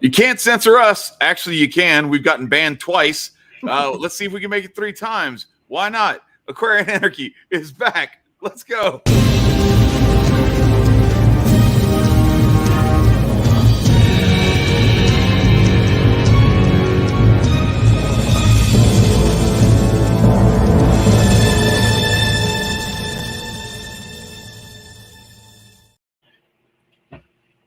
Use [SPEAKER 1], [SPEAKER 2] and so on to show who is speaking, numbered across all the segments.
[SPEAKER 1] You can't censor us. Actually, you can. We've gotten banned twice. Let's see if we can make it 3 times. Why not? Aquarian Anarchy is back. Let's go.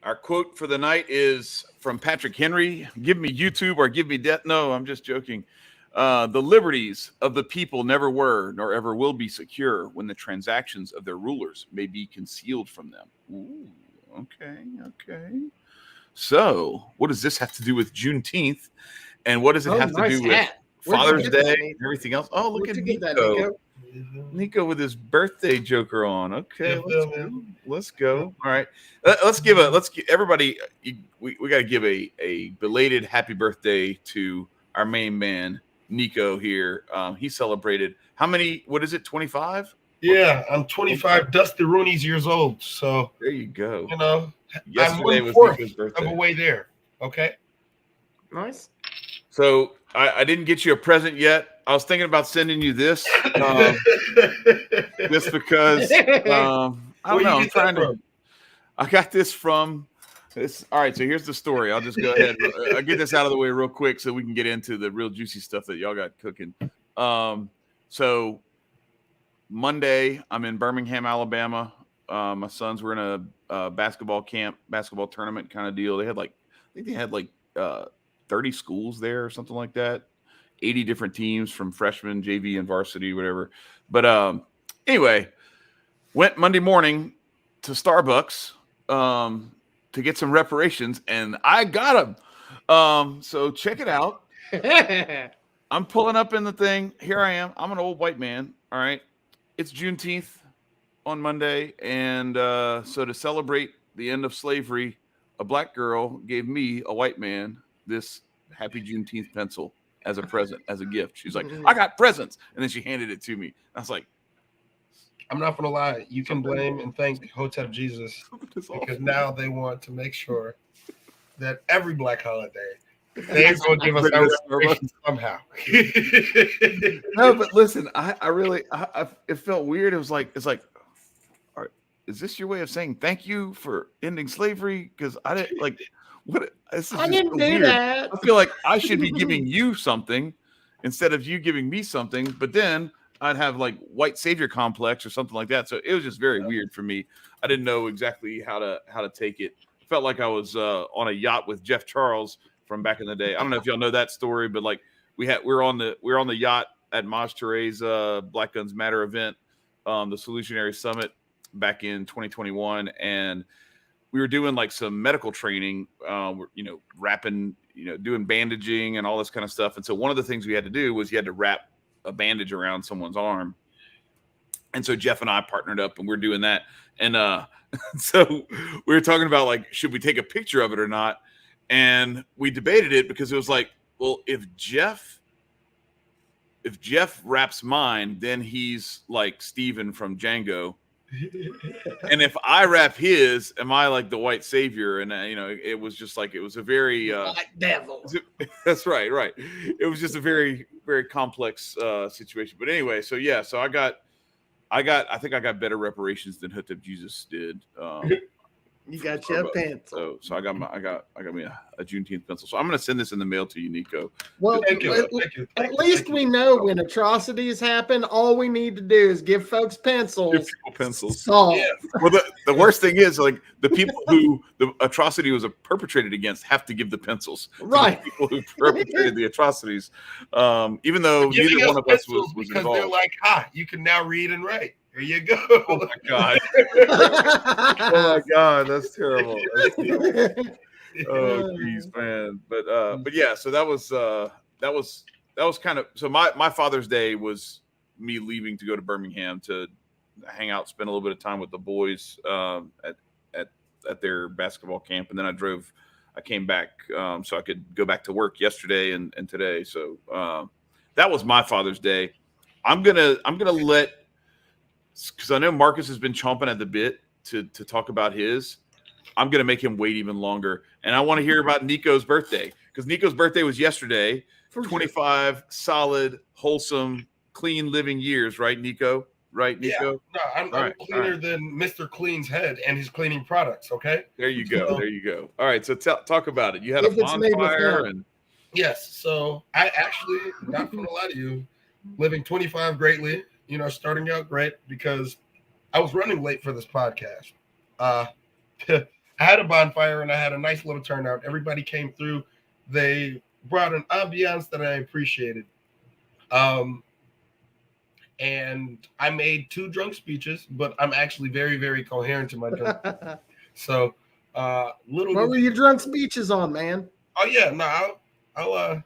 [SPEAKER 1] Our quote for the night is from Patrick Henry. Give me YouTube or give me death. No, I'm just joking. The liberties of the people never were nor ever will be secure when the transactions of their rulers may be concealed from them. Ooh, okay. So what does this have to do with Juneteenth? And what does it have to do with Father's Day and everything else? Oh, look at Nicco. Nicco with his birthday joker on. Okay, let's go. All right, let's give everybody. We got to give a belated happy birthday to our main man Nicco here. He celebrated how many? What is it? 25?
[SPEAKER 2] Yeah, I'm 25. Dusty Rooney's years old. So
[SPEAKER 1] there you go.
[SPEAKER 2] You know,
[SPEAKER 1] yesterday was Nicco's birthday.
[SPEAKER 2] Of a way there. Okay,
[SPEAKER 3] nice.
[SPEAKER 1] So I didn't get you a present yet. I was thinking about sending you this, just because I don't know. I'm trying to. I got this from this. All right, so here's the story. I'll just go ahead. I'll get this out of the way real quick so we can get into the real juicy stuff that y'all got cooking. So Monday, I'm in Birmingham, Alabama. My sons were in a basketball tournament kind of deal. They had they had 30 schools there or something like that. 80 different teams from freshman, JV, and varsity, whatever. But anyway, went Monday morning to Starbucks to get some reparations, and I got them. So check it out. I'm pulling up in the thing. Here I am. I'm an old white man. All right. It's Juneteenth on Monday, and so to celebrate the end of slavery, a black girl gave me, a white man, this Happy Juneteenth pencil as a present, as a gift. She's like, I got presents. And then she handed it to me. I was like,
[SPEAKER 2] I'm not going to lie. You can blame and thank Hotep Jesus because now they want to make sure that every black holiday, they're going to give us our reparations somehow.
[SPEAKER 1] No, but listen, I really, it felt weird. It's like, all right, is this your way of saying thank you for ending slavery? Because I didn't like, I
[SPEAKER 3] didn't do that.
[SPEAKER 1] I feel like I should be giving you something instead of you giving me something, but then I'd have white savior complex or something like that. So it was just very weird for me. I didn't know exactly how to take it. I felt like I was on a yacht with Jeff Charles from back in the day. I don't know if y'all know that story, but we're on the yacht at Maj Touré's Black Guns Matter event, the Solutionary Summit back in 2021, and we were doing some medical training, wrapping, doing bandaging and all this kind of stuff. And so one of the things we had to do was you had to wrap a bandage around someone's arm. And so Jeff and I partnered up and we're doing that. And so we were talking about should we take a picture of it or not? And we debated it because it was well, if Jeff wraps mine, then he's like Steven from Django. And if I wrap his, am I the white savior? And it was just it was a very
[SPEAKER 3] white devil.
[SPEAKER 1] That's right. It was just a very, very complex situation. But anyway, so yeah, so I think I got better reparations than Hotep Jesus did.
[SPEAKER 3] You got your pencil.
[SPEAKER 1] So I got me a Juneteenth pencil. So I'm gonna send this in the mail to you, Nicco.
[SPEAKER 3] Well,
[SPEAKER 2] Thank you.
[SPEAKER 3] At least we know when atrocities happen, all we need to do is give folks pencils.
[SPEAKER 1] Give people pencils.
[SPEAKER 3] Solved.
[SPEAKER 1] Yeah. Well, the worst thing is the people who the atrocity was perpetrated against have to give the pencils.
[SPEAKER 3] Right.
[SPEAKER 1] The people who perpetrated the atrocities, even though neither one of us was
[SPEAKER 2] because
[SPEAKER 1] involved.
[SPEAKER 2] they're you can now read and write. Here you go.
[SPEAKER 1] Oh my god. Oh my god, that's terrible. Oh geez, man. But yeah, so that was kind of, so my Father's Day was me leaving to go to Birmingham to hang out, spend a little bit of time with the boys at their basketball camp, and then I came back so I could go back to work yesterday and today. So that was my Father's Day. I'm gonna let, because I know Marcus has been chomping at the bit to talk about his. I'm going to make him wait even longer. And I want to hear about Nicco's birthday, because Nicco's birthday was yesterday. 25 solid, wholesome, clean living years, right, Nicco? Right, Nicco?
[SPEAKER 2] Yeah. No, I'm cleaner than Mr. Clean's head and his cleaning products, okay?
[SPEAKER 1] There you go. There you go. All right, so talk about it. You had a bonfire.
[SPEAKER 2] Yes, so I actually, not going to lie to you, living 25 greatly, starting out great, because I was running late for this podcast. I had a bonfire and I had a nice little turnout. Everybody came through. They brought an ambiance that I appreciated. And I made 2 drunk speeches, but I'm actually very, very coherent to my drunk. So,
[SPEAKER 3] what were your drunk speeches on, man?
[SPEAKER 2] Oh yeah, no, I'll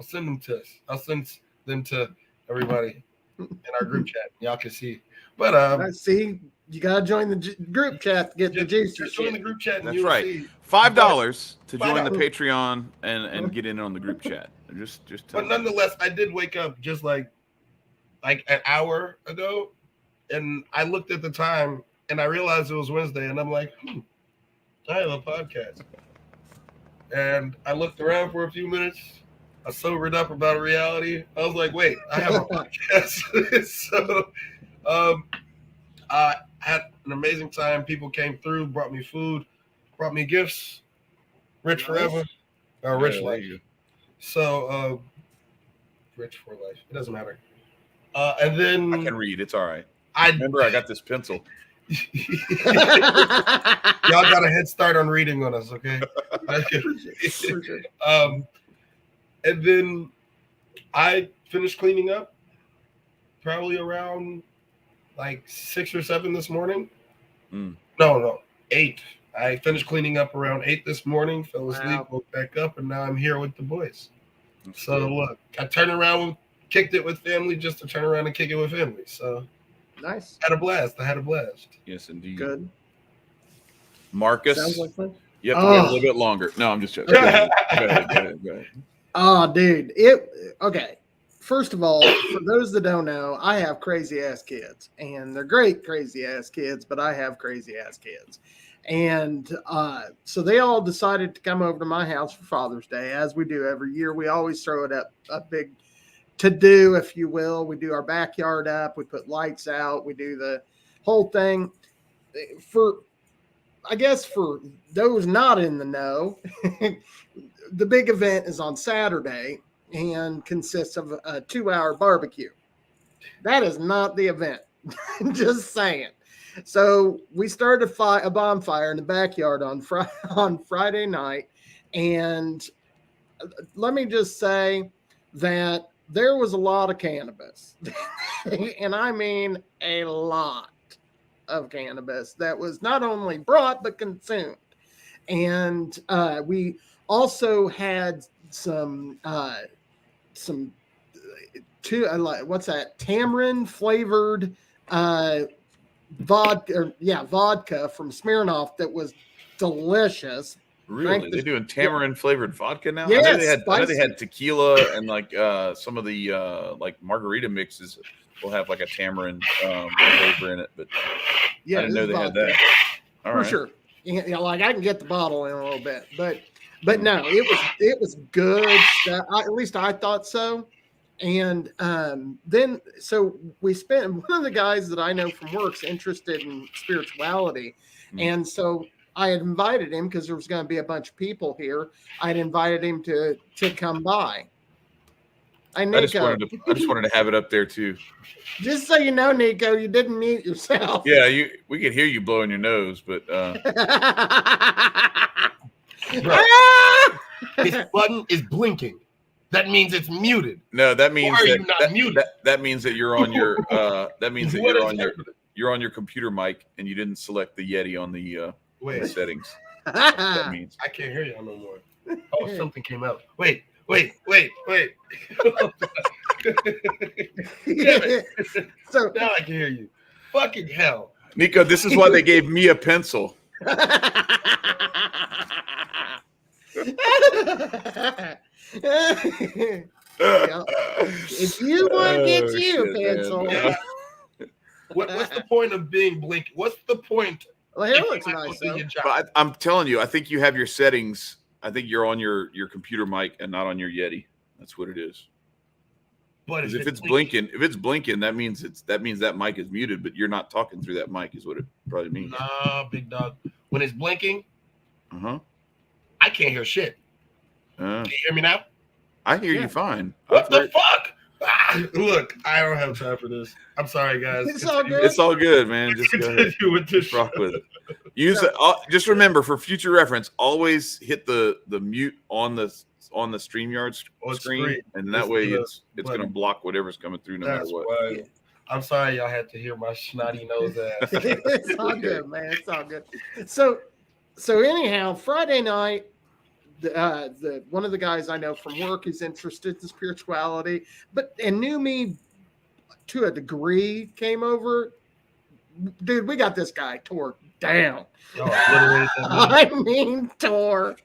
[SPEAKER 2] send them to us. I'll send them to everybody in our group chat. Y'all can see. But
[SPEAKER 3] I see. You gotta join the group chat to get the juice.
[SPEAKER 2] Just join the group chat. And
[SPEAKER 1] that's right.
[SPEAKER 2] See.
[SPEAKER 1] $5 to join the Patreon and get in on the group chat. Just.
[SPEAKER 2] But nonetheless, I did wake up just like an hour ago, and I looked at the time and I realized it was Wednesday, and I'm like, I have a podcast. And I looked around for a few minutes. I sobered up about reality. I was like, wait, I have a podcast. So I had an amazing time. People came through, brought me food, brought me gifts. Rich forever. Rich life. So rich for life. It doesn't matter. And then
[SPEAKER 1] I can read. It's all right. I got this pencil.
[SPEAKER 2] Y'all got a head start on reading on us, okay? And then I finished cleaning up probably around like 6 or 7 this morning. No, 8. I finished cleaning up around 8 this morning, fell asleep, woke back up, and now I'm here with the boys. So look, I turned around, kicked it with family just to turn around and kick it with family. So
[SPEAKER 3] nice.
[SPEAKER 2] I had a blast.
[SPEAKER 1] Yes, indeed.
[SPEAKER 3] Good.
[SPEAKER 1] Marcus,
[SPEAKER 3] sounds like fun.
[SPEAKER 1] You have to wait a little bit longer. No, I'm just joking. Go ahead.
[SPEAKER 3] Oh, dude. Okay. First of all, for those that don't know, I have crazy ass kids, and they're great crazy ass kids, but I have crazy ass kids. And so they all decided to come over to my house for Father's Day, as we do every year. We always throw it up a big to-do, if you will. We do our backyard up. We put lights out. We do the whole thing. I guess for those not in the know, the big event is on Saturday and consists of a 2-hour barbecue. That is not the event. Just saying. So we started a bonfire in the backyard on Friday night. And let me just say that there was a lot of cannabis. And I mean a lot of cannabis that was not only brought but consumed. And we also had some tamarind flavored vodka from Smirnoff that was delicious.
[SPEAKER 1] Really? They're doing tamarind flavored vodka now?
[SPEAKER 3] Yes,
[SPEAKER 1] I know they had tequila and like some of the like margarita mixes will have like a tamarind flavor in it, but I didn't know they had that. All right.
[SPEAKER 3] Sure. Like I can get the bottle in a little bit, but no, it was good stuff. At least I thought so. And then so we spent, one of the guys that I know from work's interested in spirituality, and so I had invited him because there was going to be a bunch of people here. I'd invited him to come by. I just wanted
[SPEAKER 1] to have it up there too.
[SPEAKER 3] Just so you know, Nicco, you didn't mute yourself.
[SPEAKER 1] Yeah, we could hear you blowing your nose, but
[SPEAKER 2] this button is blinking. That means it's muted.
[SPEAKER 1] No, that means
[SPEAKER 2] muted?
[SPEAKER 1] That means that you're on your you're on your computer mic and you didn't select the Yeti on the settings. That's what that means.
[SPEAKER 2] I can't hear you no more. Oh, something came out. Wait. Damn it. So now I can hear you. Fucking hell.
[SPEAKER 1] Nicco, this is why they gave me a pencil.
[SPEAKER 3] If you want to get a pencil.
[SPEAKER 2] Yeah. What's the point of being blinking? What's the point
[SPEAKER 3] Well, hair looks nice though.
[SPEAKER 1] But I'm telling you, I think you have your settings. I think you're on your computer mic and not on your Yeti. That's what it is. But if it's blinking, that means that mic is muted, but you're not talking through that mic, is what it probably means.
[SPEAKER 2] Nah, big dog. When it's blinking,
[SPEAKER 1] I
[SPEAKER 2] can't hear shit. Can you hear me now?
[SPEAKER 1] I hear you fine.
[SPEAKER 2] What the fuck? Look, I don't have time for this. I'm sorry, guys.
[SPEAKER 3] It's all good.
[SPEAKER 1] It's all good, man. Just
[SPEAKER 2] continue with this.
[SPEAKER 1] Rock with it. Just remember, for future reference, always hit the mute on the StreamYard screen, and that way it's going to block whatever's coming through, no matter what.
[SPEAKER 2] Why. I'm sorry, y'all had to hear my snotty nose ass.
[SPEAKER 3] It's all good, man. It's all good. So anyhow, Friday night. The one of the guys I know from work is interested in spirituality, and knew me to a degree, came over. Dude, we got this guy tore down. I mean, tore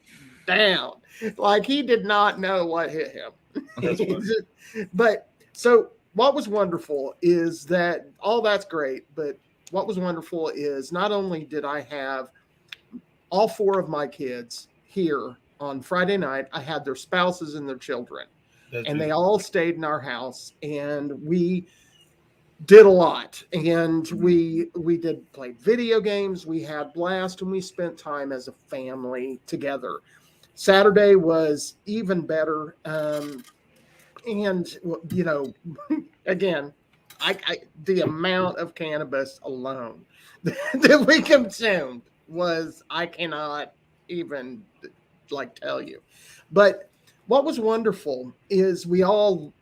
[SPEAKER 3] down. Like he did not know what hit him. But so what was wonderful is that all that's great, but what was wonderful is not only did I have all 4 of my kids here on Friday night, I had their spouses and their children, and they all stayed in our house, and we did a lot, and we did play video games, we had blast, and we spent time as a family together. Saturday was even better, and you know, again, I the amount of cannabis alone that we consumed was, I cannot even tell you. But what was wonderful is we all,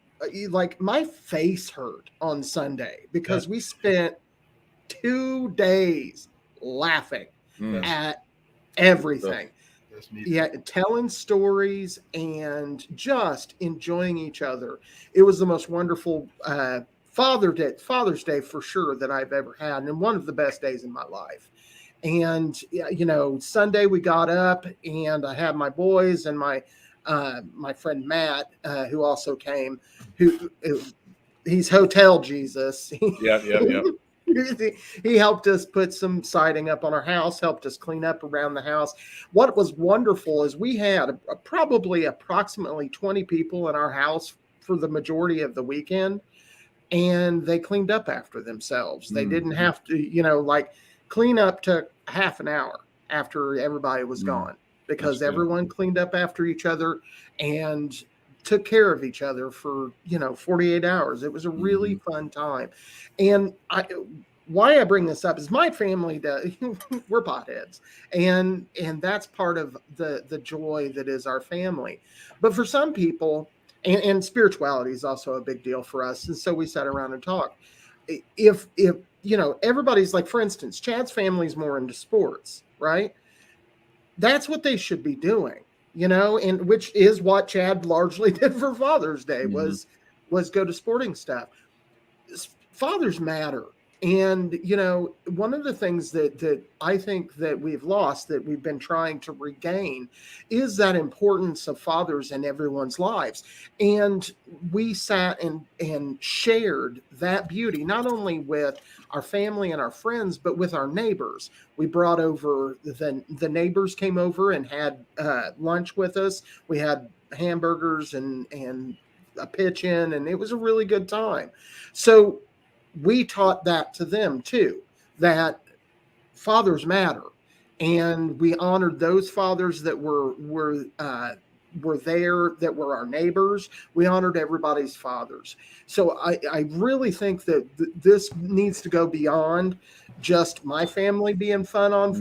[SPEAKER 3] like, my face hurt on Sunday because we spent 2 days laughing at everything. Yeah, telling stories and just enjoying each other. It was the most wonderful Father's Day for sure that I've ever had, and one of the best days in my life. And, you know, Sunday we got up and I had my boys and my friend Matt, who also came, he's Hotel Jesus.
[SPEAKER 1] Yeah.
[SPEAKER 3] He helped us put some siding up on our house, helped us clean up around the house. What was wonderful is we had probably approximately 20 people in our house for the majority of the weekend, and they cleaned up after themselves. They didn't have to, you know, clean up took half an hour after everybody was gone, because everyone cleaned up after each other and took care of each other for, 48 hours. It was a really fun time. And why I bring this up is my family we're potheads, and that's part of the joy that is our family. But for some people, and spirituality is also a big deal for us. And so we sat around and talked. If everybody's like, for instance, Chad's family's more into sports, right? That's what they should be doing, and which is what Chad largely did for Father's Day was go to sporting stuff. Fathers matter. And, one of the things that I think that we've lost, that we've been trying to regain, is that importance of fathers in everyone's lives. And we sat and shared that beauty, not only with our family and our friends, but with our neighbors. We brought over, the neighbors came over and had lunch with us. We had hamburgers and a pitch-in, and it was a really good time. So we taught that to them too, that fathers matter, and we honored those fathers that were there, that were our neighbors. We honored everybody's fathers. So I really think that this needs to go beyond just my family being fun on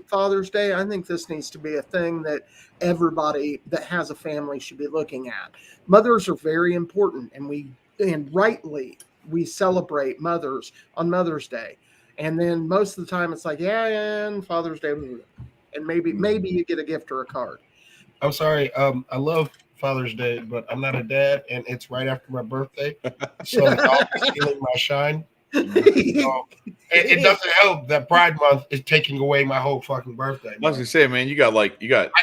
[SPEAKER 3] Father's Day. I think this needs to be a thing that everybody that has a family should be looking at. Mothers are very important, and rightly we celebrate mothers on Mother's Day. And then most of the time it's like, and Father's Day, and maybe you get a gift or a card.
[SPEAKER 2] I'm sorry. I love Father's Day, but I'm not a dad, and it's right after my birthday. So I'm stealing my shine. So, it doesn't help that Pride Month is taking away my whole fucking birthday.
[SPEAKER 1] I was gonna say, man, I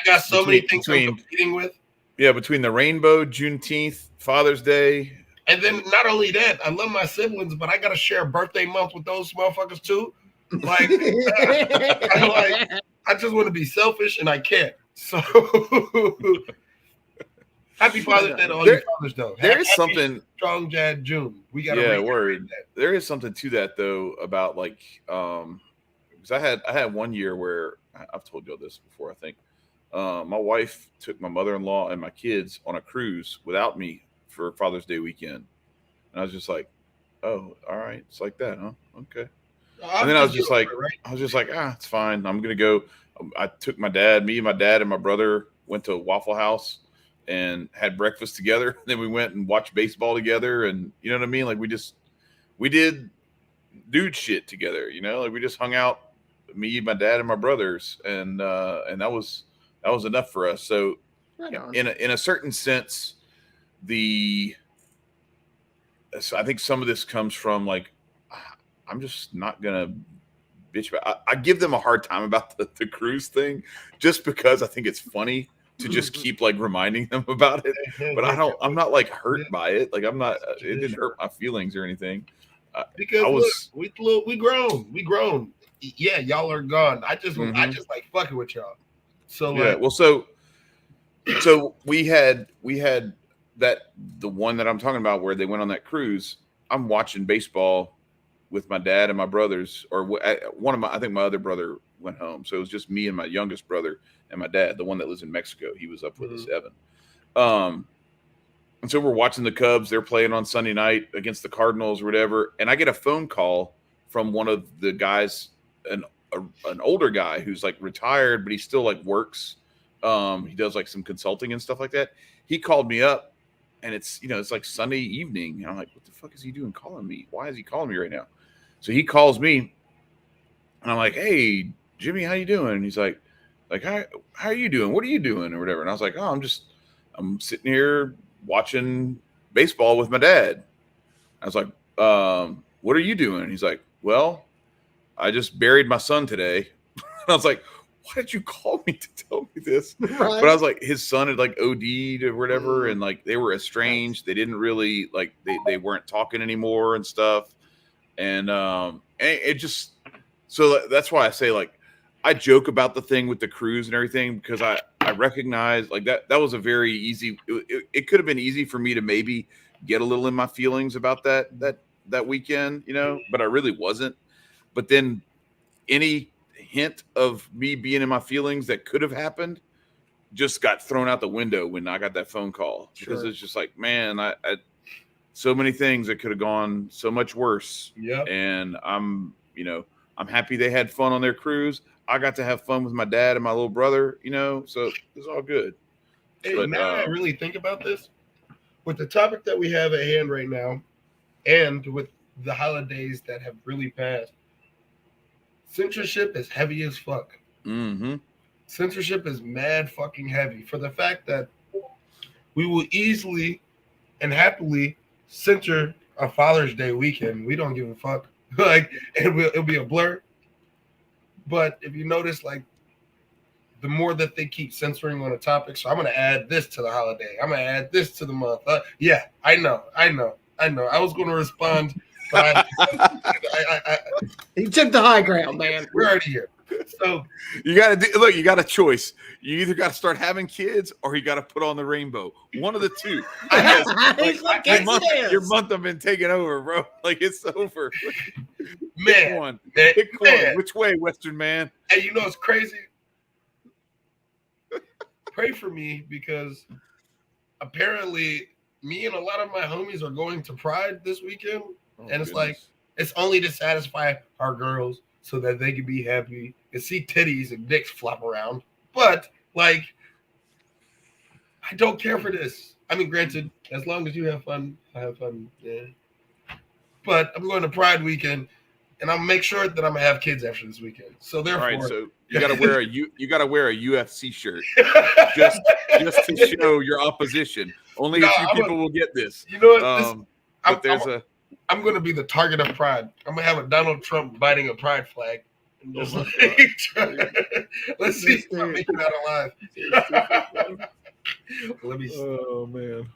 [SPEAKER 1] got
[SPEAKER 2] so many things I'm competing with.
[SPEAKER 1] Yeah, between the rainbow, Juneteenth, Father's Day.
[SPEAKER 2] And then not only that, I love my siblings, but I got to share birthday month with those motherfuckers too. Like, I just want to be selfish and I can't. So happy Father's Day to all you fathers, though.
[SPEAKER 1] There is something
[SPEAKER 2] strong Jad June. We got to
[SPEAKER 1] word. There is something to that though about like because I had one year where I've told you this before. I think my wife took my mother-in-law and my kids on a cruise without me for Father's Day weekend, and I was just like, oh, all right, it's like that, huh? Okay. And then I was just like, it's fine. I'm gonna go. I took my dad, me and my brother went to Waffle House and had breakfast together. Then we went and watched baseball together, and you know what I mean. Like we did dude shit together. You know, like we just hung out, me, my dad, and my brothers, and that was enough for us. So in a certain sense, I think some of this comes from like, I'm just not gonna bitch about. I give them a hard time about the cruise thing, just because I think it's funny to just keep like reminding them about it. But I'm not like hurt by it. Like I'm not. It didn't hurt my feelings or anything.
[SPEAKER 2] Because we grown. Yeah, y'all are gone. I just like fucking with y'all. So like,
[SPEAKER 1] yeah. Well, so we had that the one that I'm talking about where they went on that cruise. I'm watching baseball with my dad and my brothers, or I think my other brother went home. So it was just me and my youngest brother and my dad, the one that lives in Mexico. He was up with us, Evan. And so we're watching the Cubs. They're playing on Sunday night against the Cardinals or whatever. And I get a phone call from one of the guys, an older guy who's like retired, but he still like works. He does like some consulting and stuff like that. He called me up, and it's like Sunday evening. And I'm like, what the fuck is he doing calling me? Why is he calling me right now? So he calls me, and I'm like, hey, Jimmy, how you doing? And he's like, how are you doing? What are you doing? Or whatever. And I was like, oh, I'm sitting here watching baseball with my dad. I was like, what are you doing? And he's like, well, I just buried my son today. And I was like, why did you call me to tell me this? Right. But I was like, his son had like OD'd or whatever. And like, they were estranged. They didn't really like, they weren't talking anymore and stuff. And it just, so that's why I say like, I joke about the thing with the cruise and everything, because I recognize like that was a very easy, it could have been easy for me to maybe get a little in my feelings about that weekend, but I really wasn't. But then any hint of me being in my feelings that could have happened just got thrown out the window when I got that phone call. Sure. Because it's just like, man, I so many things that could have gone so much worse. Yeah. And I'm happy they had fun on their cruise. I got to have fun with my dad and my little brother, so it's all good.
[SPEAKER 2] Hey, but now I really think about this, with the topic that we have at hand right now, and with the holidays that have really passed, censorship is heavy as fuck. Mm-hmm. Censorship is mad fucking heavy, for the fact that we will easily and happily censor a Father's Day weekend. We don't give a fuck. Like, it'll be a blur. But if you notice, like, the more that they keep censoring on a topic, so I'm going to add this to the holiday. I'm going to add this to the month. Yeah, I know. I was going to respond, but
[SPEAKER 3] he took the high ground, man.
[SPEAKER 2] We're already here. So
[SPEAKER 1] you got to you got a choice. You either got to start having kids, or you got to put on the rainbow. One of the two. Your month have been taken over, bro. Like, it's over. Pick one. Which way, Western man?
[SPEAKER 2] Hey, you know what's crazy? Pray for me, because apparently me and a lot of my homies are going to Pride this weekend, and it's like, it's only to satisfy our girls, so that they can be happy and see titties and dicks flop around. But, like, I don't care for this. I mean, granted, as long as you have fun, I have fun. Yeah. But I'm going to Pride weekend, and I'll make sure that I'm gonna have kids after this weekend. So therefore,
[SPEAKER 1] all right, so you gotta wear a UFC shirt just to show your opposition. Only a few people will get this.
[SPEAKER 2] You know what? I'm going to be the target of Pride. I'm going to have a Donald Trump biting a Pride flag. And just let's see if I make it out alive. Let me see.
[SPEAKER 1] Oh, man.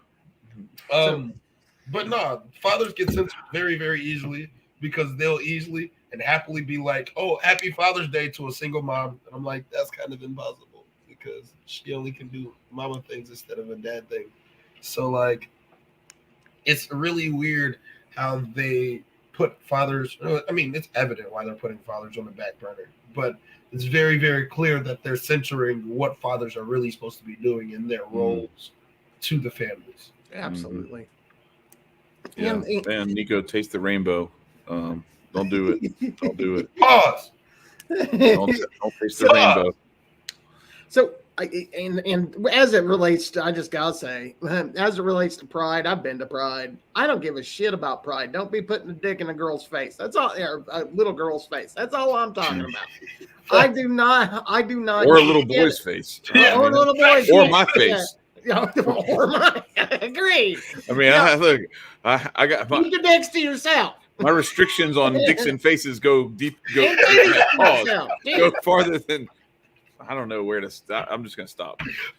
[SPEAKER 2] But no, fathers get censored very, very easily, because they'll easily and happily be like, "Oh, happy Father's Day" to a single mom, and I'm like, that's kind of impossible because she only can do mama things instead of a dad thing. So like, it's really weird how they put fathers. I mean, it's evident why they're putting fathers on the back burner, but it's very, very clear that they're censoring what fathers are really supposed to be doing in their roles to the families.
[SPEAKER 3] Absolutely.
[SPEAKER 1] Yeah, and Nicco, taste the rainbow. Don't do it. Don't do it.
[SPEAKER 2] Pause.
[SPEAKER 1] Don't taste the rainbow.
[SPEAKER 3] So, and as it relates to, I just gotta say, as it relates to Pride, I've been to Pride. I don't give a shit about Pride. Don't be putting a dick in a girl's face. That's all, or a little girl's face. That's all I'm talking about. I do not.
[SPEAKER 1] Or a little boy's face.
[SPEAKER 3] Or a little boy's
[SPEAKER 1] or my face.
[SPEAKER 3] Or my. Agreed.
[SPEAKER 1] I mean, look, I got
[SPEAKER 3] keep your dicks to yourself.
[SPEAKER 1] My restrictions on dicks and faces go deep. Go farther than. I don't know where to stop. I'm just gonna stop.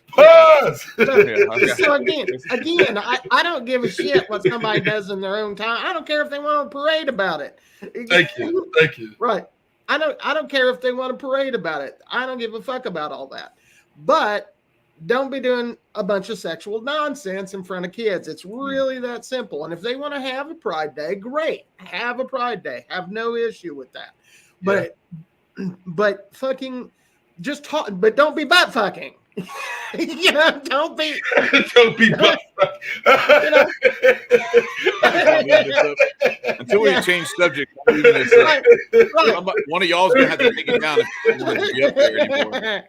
[SPEAKER 2] Pause.
[SPEAKER 3] So again, I don't give a shit what somebody does in their own time. I don't care if they want to parade about it.
[SPEAKER 2] Thank you.
[SPEAKER 3] Right. I don't care if they want to parade about it. I don't give a fuck about all that. But don't be doing a bunch of sexual nonsense in front of kids. It's really that simple. And if they want to have a Pride Day, great. Have a Pride Day. Have no issue with that. But fucking just talk, but don't be butt fucking. Don't be
[SPEAKER 2] butt fucking.
[SPEAKER 1] Until we change subject, right. One of y'all's gonna have to take it down if you want to be up there anymore.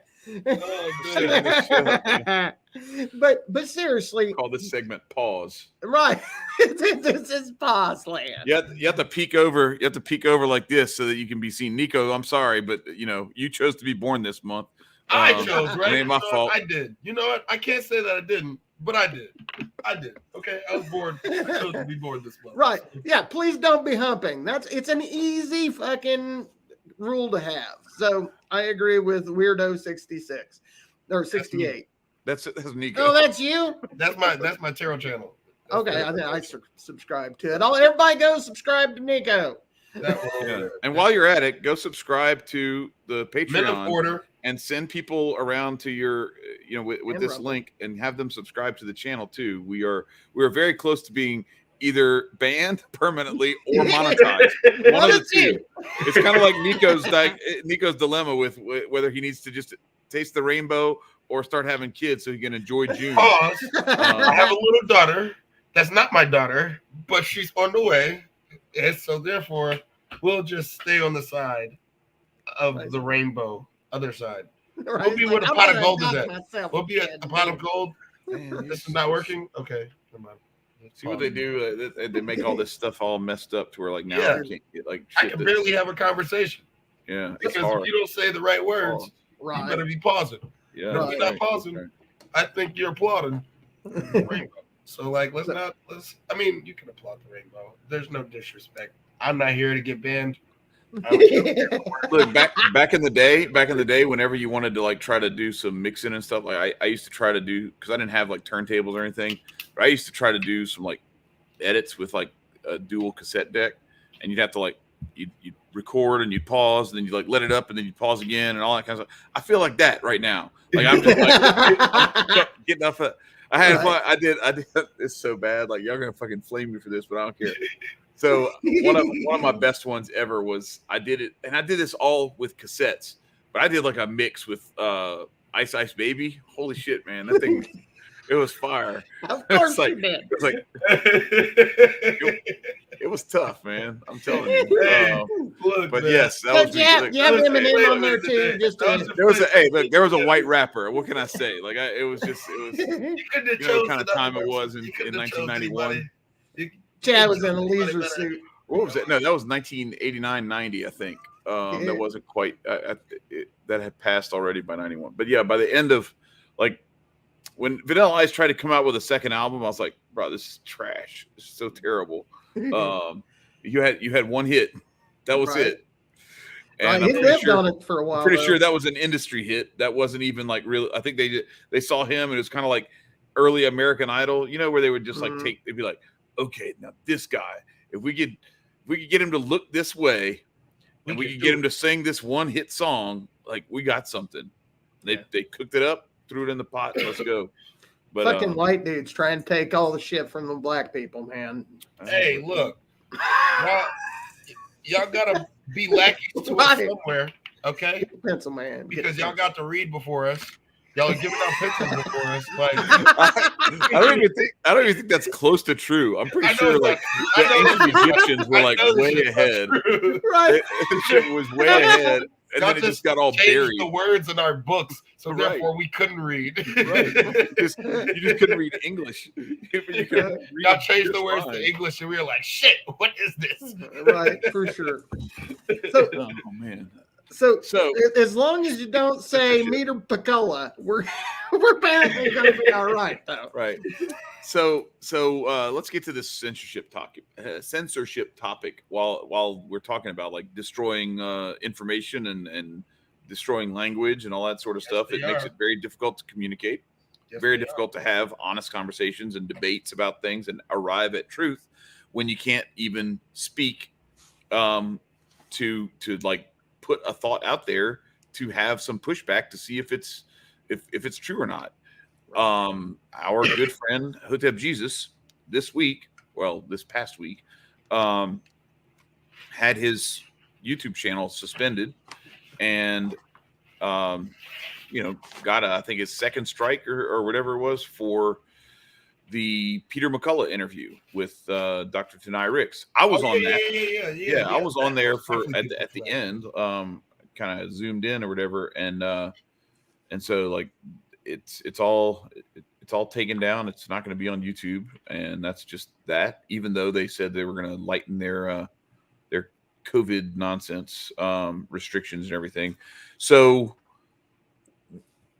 [SPEAKER 3] But seriously,
[SPEAKER 1] call this segment pause.
[SPEAKER 3] Right. This is pause land.
[SPEAKER 1] You have to peek over. You have to peek over like this so that you can be seen. Nicco, I'm sorry, but you chose to be born this month.
[SPEAKER 2] I chose, right?
[SPEAKER 1] It ain't my fault.
[SPEAKER 2] I did. You know what? I can't say that I didn't, but I did. Okay, I was born. I chose to be born this month.
[SPEAKER 3] Right. Yeah. Please don't be humping. It's an easy fucking rule to have. So I agree with Weirdo 66 or 68.
[SPEAKER 1] That's Nicco.
[SPEAKER 3] Oh, that's you.
[SPEAKER 2] That's my tarot channel.
[SPEAKER 3] Okay, I subscribe to it. Everybody go subscribe to Nicco.
[SPEAKER 1] Yeah. And while you're at it, go subscribe to the Patreon and send people around to your, with this link and have them subscribe to the channel too. We are very close to being either banned permanently or monetized. One of the two. It's kind of like Nicco's dilemma with whether he needs to just taste the rainbow or start having kids so he can enjoy June.
[SPEAKER 2] Pause. I have a little daughter. That's not my daughter, but she's on the way. And so therefore, we'll just stay on the side of the rainbow, other side.
[SPEAKER 3] Right.
[SPEAKER 2] We'll be where the pot of gold is at. We'll be at the pot of gold. This is not working? Okay. Never mind.
[SPEAKER 1] See what they do? They make all this stuff all messed up to where like now I can't get like shit.
[SPEAKER 2] I can barely have a conversation.
[SPEAKER 1] Yeah.
[SPEAKER 2] Because if you don't say the right words, you better be pausing.
[SPEAKER 1] Yeah.
[SPEAKER 2] If you're not pausing, I think you're applauding the rainbow. So like you can applaud the rainbow. There's no disrespect. I'm not here to get banned.
[SPEAKER 1] Look, back in the day, whenever you wanted to like try to do some mixing and stuff, like I used to try to do, because I didn't have like turntables or anything, but I used to try to do some like edits with like a dual cassette deck, and you'd have to like you'd record and you'd pause and then you like let it up and then you'd pause again and all that kind of stuff. I feel like that right now. Like I'm just like getting off. I had fun. I did. It's so bad. Like y'all gonna fucking flame me for this, but I don't care. So one of my best ones ever was I did it, and I did this all with cassettes, but I did like a mix with Ice Ice Baby. Holy shit, man, that thing, it was fire.
[SPEAKER 3] Of course you did.
[SPEAKER 1] It was tough, man. I'm telling you. But yes, that was.
[SPEAKER 3] You have Eminem on there too.
[SPEAKER 1] There was a white rapper. What can I say? Like it was kind of time it was in 1991.
[SPEAKER 3] Chad was in a leisure suit.
[SPEAKER 1] What was it? No, that was 1989, 90, I think. That wasn't quite that had passed already by 91. But yeah, by the end of like when Vanilla Ice tried to come out with a second album, I was like, bro, this is trash. This is so terrible. You had one hit. That was it. And
[SPEAKER 3] he lived on it for a while.
[SPEAKER 1] I'm pretty sure that was an industry hit. That wasn't even like real. I think they saw him and it was kind of like early American Idol, where they would just like they'd be like, okay, now this guy, if we could get him to look this way and we could get them to sing this one hit song, like we got something. They cooked it up, threw it in the pot. Let's go. But
[SPEAKER 3] fucking white dudes trying to take all the shit from the black people, man.
[SPEAKER 2] Hey, look, y'all gotta be lacking to us somewhere, okay?
[SPEAKER 3] Pencil man,
[SPEAKER 2] because y'all got to read before us. Y'all are giving out pictures before us. Like,
[SPEAKER 1] I don't even think that's close to true. I'm pretty sure like the ancient Egyptians were like way ahead.
[SPEAKER 3] Right?
[SPEAKER 1] The shit was way ahead. And
[SPEAKER 2] y'all
[SPEAKER 1] then it just got all buried.
[SPEAKER 2] The words in our books, so therefore we couldn't read.
[SPEAKER 1] Right. You just couldn't read English.
[SPEAKER 2] Y'all changed the words to English, and we were like, "Shit, what is this?"
[SPEAKER 3] Right, for sure. So,
[SPEAKER 1] oh man.
[SPEAKER 3] So as long as you don't say Meter PcCullough, we're apparently going to be all right, though.
[SPEAKER 1] Right. So let's get to this censorship topic while we're talking about like destroying information and destroying language and all that sort of stuff. It makes it very difficult to communicate, very difficult to have honest conversations and debates about things and arrive at truth when you can't even speak to like put a thought out there to have some pushback to see if it's true or not. Our good friend Hotep Jesus this past week, had his YouTube channel suspended and, got I think his second strike or whatever it was for the Meter PcCullough interview with Dr. Tanai Ricks. I was on that. Yeah, I was on there for at the end, kind of zoomed in or whatever, and so like it's all taken down. It's not going to be on YouTube, and that's just that. Even though they said they were going to lighten their COVID nonsense restrictions and everything, so.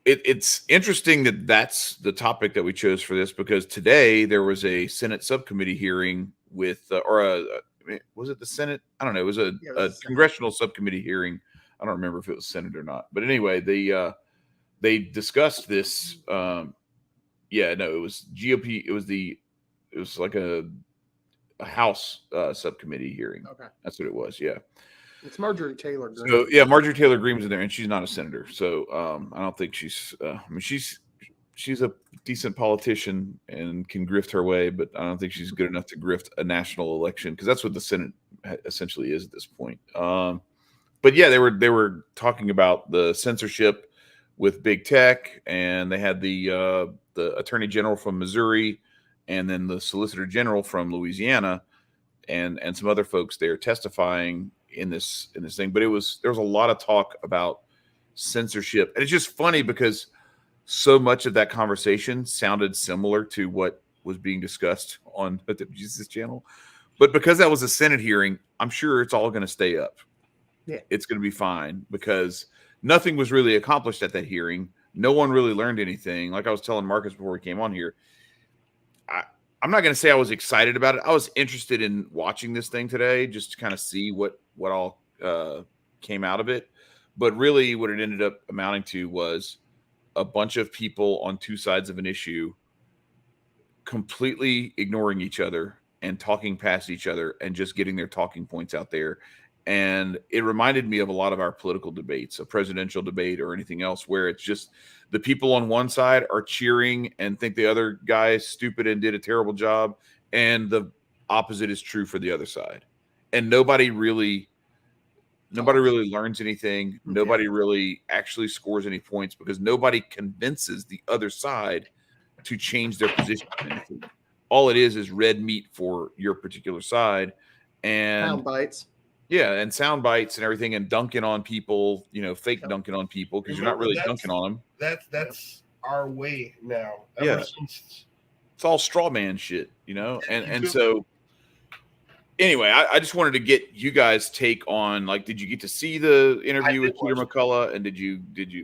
[SPEAKER 1] It's interesting that that's the topic that we chose for this, because today there was a Senate subcommittee hearing with, was it the Senate? I don't know. It was a congressional subcommittee hearing. I don't remember if it was Senate or not. But anyway, they discussed this. It was GOP. It was like a House subcommittee hearing.
[SPEAKER 3] Okay,
[SPEAKER 1] that's what it was. Yeah.
[SPEAKER 3] It's Marjorie Taylor Greene.
[SPEAKER 1] So yeah, Marjorie Taylor Greene was in there, and she's not a senator. So I don't think she's. She's a decent politician and can grift her way, but I don't think she's good enough to grift a national election, because that's what the Senate essentially is at this point. But yeah, they were talking about the censorship with big tech, and they had the Attorney General from Missouri, and then the Solicitor General from Louisiana, and some other folks there testifying in this thing. But there was a lot of talk about censorship, and it's just funny because so much of that conversation sounded similar to what was being discussed on the Jesus channel. But because that was a Senate hearing, I'm sure it's all going to stay up.
[SPEAKER 3] Yeah, it's
[SPEAKER 1] going to be fine, because nothing was really accomplished at that hearing. No one really learned anything. Like I was telling Marcus before we came on here, I'm not going to say I was excited about it. I was interested in watching this thing today just to kind of see what all came out of it. But really what it ended up amounting to was a bunch of people on two sides of an issue completely ignoring each other and talking past each other and just getting their talking points out there. And it reminded me of a lot of our political debates, a presidential debate or anything else, where it's just the people on one side are cheering and think the other guy is stupid and did a terrible job, and the opposite is true for the other side. And nobody really learns anything. Nobody really actually scores any points, because nobody convinces the other side to change their position. All it is red meat for your particular side, and
[SPEAKER 3] sound bites.
[SPEAKER 1] Yeah, and sound bites and everything, and dunking on people, fake dunking on people, because you're not really dunking on them.
[SPEAKER 2] That's our way now.
[SPEAKER 1] Since it's all straw man shit, and so anyway, I just wanted to get you guys' take on, like, did you get to see the interview with Meter PcCullough, and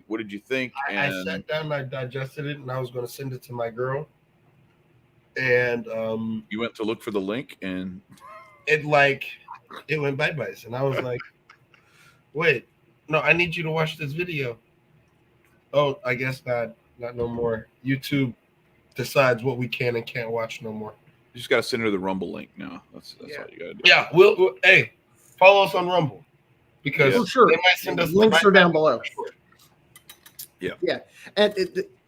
[SPEAKER 1] what did you think?
[SPEAKER 2] I sat down and I digested it, and I was going to send it to my girl, and
[SPEAKER 1] you went to look for the link, and
[SPEAKER 2] it went bye-bye, and I was like, wait, no, I need you to watch this video. Oh, I guess not no more. YouTube decides what we can and can't watch no more.
[SPEAKER 1] You just got to send her the Rumble link now. That's all you got to do.
[SPEAKER 2] Yeah, hey, follow us on Rumble. because
[SPEAKER 3] sure.
[SPEAKER 2] they might send us
[SPEAKER 3] links are down below.
[SPEAKER 2] Sure.
[SPEAKER 3] Yeah.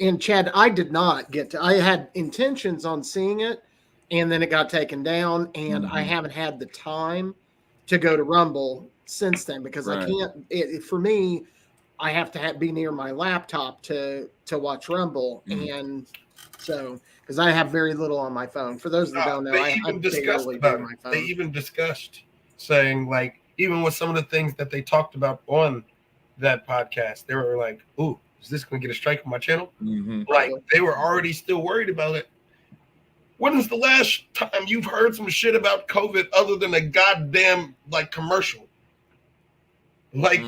[SPEAKER 3] And Chad, I did not get to. I had intentions on seeing it, and then it got taken down, and I haven't had the time to go to Rumble since then because I can't. For me, I have to be near my laptop to watch Rumble, and so because I have very little on my phone. For those that don't know, I
[SPEAKER 2] discussed about it.
[SPEAKER 3] My phone.
[SPEAKER 2] They even discussed saying, like, even with some of the things that they talked about on that podcast, they were like, "Ooh, is this going to get a strike on my channel?" Like, they were already still worried about it. When is the last time you've heard some shit about COVID other than a goddamn like commercial? Like,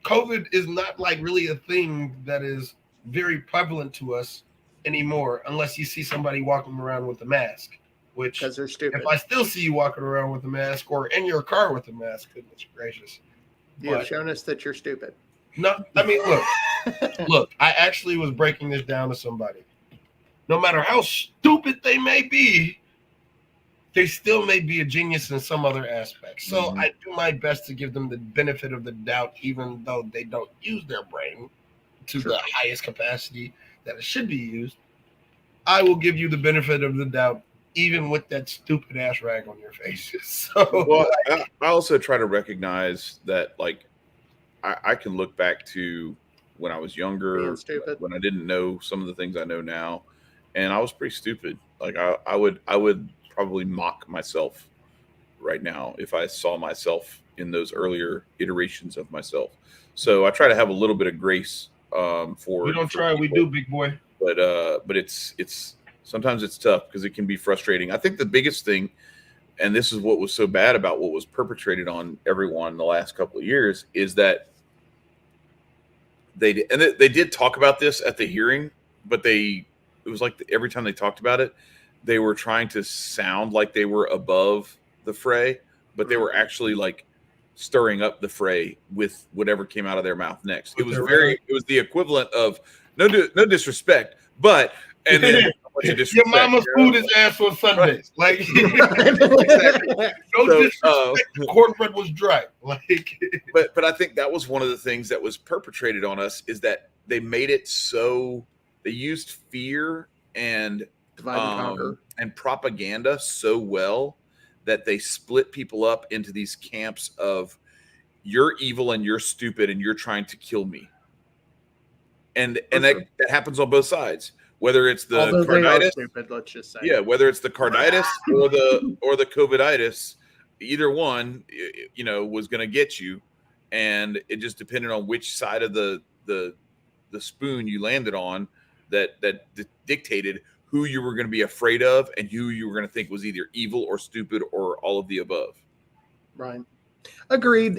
[SPEAKER 2] COVID is not like really a thing that is very prevalent to us anymore, unless you see somebody walking around with a mask. Which,
[SPEAKER 3] because they're stupid.
[SPEAKER 2] If I still see you walking around with a mask or in your car with a mask, goodness gracious,
[SPEAKER 3] you've shown us that you're stupid.
[SPEAKER 2] No, I mean, look. I actually was breaking this down to somebody. No matter how stupid they may be, they still may be a genius in some other aspect. So I do my best to give them the benefit of the doubt, even though they don't use their brain to the highest capacity that it should be used. I will give you the benefit of the doubt, even with that stupid ass rag on your face. So,
[SPEAKER 4] well, I also try to recognize that, like, I can look back to when I was younger, when I didn't know some of the things I know now, and I was pretty stupid. Like, I would probably mock myself right now if I saw myself in those earlier iterations of myself. So I try to have a little bit of grace for.
[SPEAKER 2] We don't try, people. We do, big boy.
[SPEAKER 4] But it's sometimes it's tough because it can be frustrating. I think the biggest thing, and this is what was so bad about what was perpetrated on everyone in the last couple of years, is that they did talk about this at the hearing, but it was like every time they talked about it, they were trying to sound like they were above the fray, but they were actually like stirring up the fray with whatever came out of their mouth next. It was the equivalent of no disrespect, but and then
[SPEAKER 2] your mama's food is ass on Sundays. Like, exactly. No disrespect. The cornbread was dry. Like,
[SPEAKER 4] but I think that was one of the things that was perpetrated on us, is that they made it so they used fear and propaganda so well that they split people up into these camps of you're evil and you're stupid and you're trying to kill me. And that happens on both sides. Whether it's the carditis,
[SPEAKER 3] stupid, let's just say.
[SPEAKER 4] Yeah, whether it's the carditis or the COVIDitis, either one, was going to get you, and it just depended on which side of the spoon you landed on that dictated who you were going to be afraid of and who you were going to think was either evil or stupid or all of the above.
[SPEAKER 3] Right. Agreed,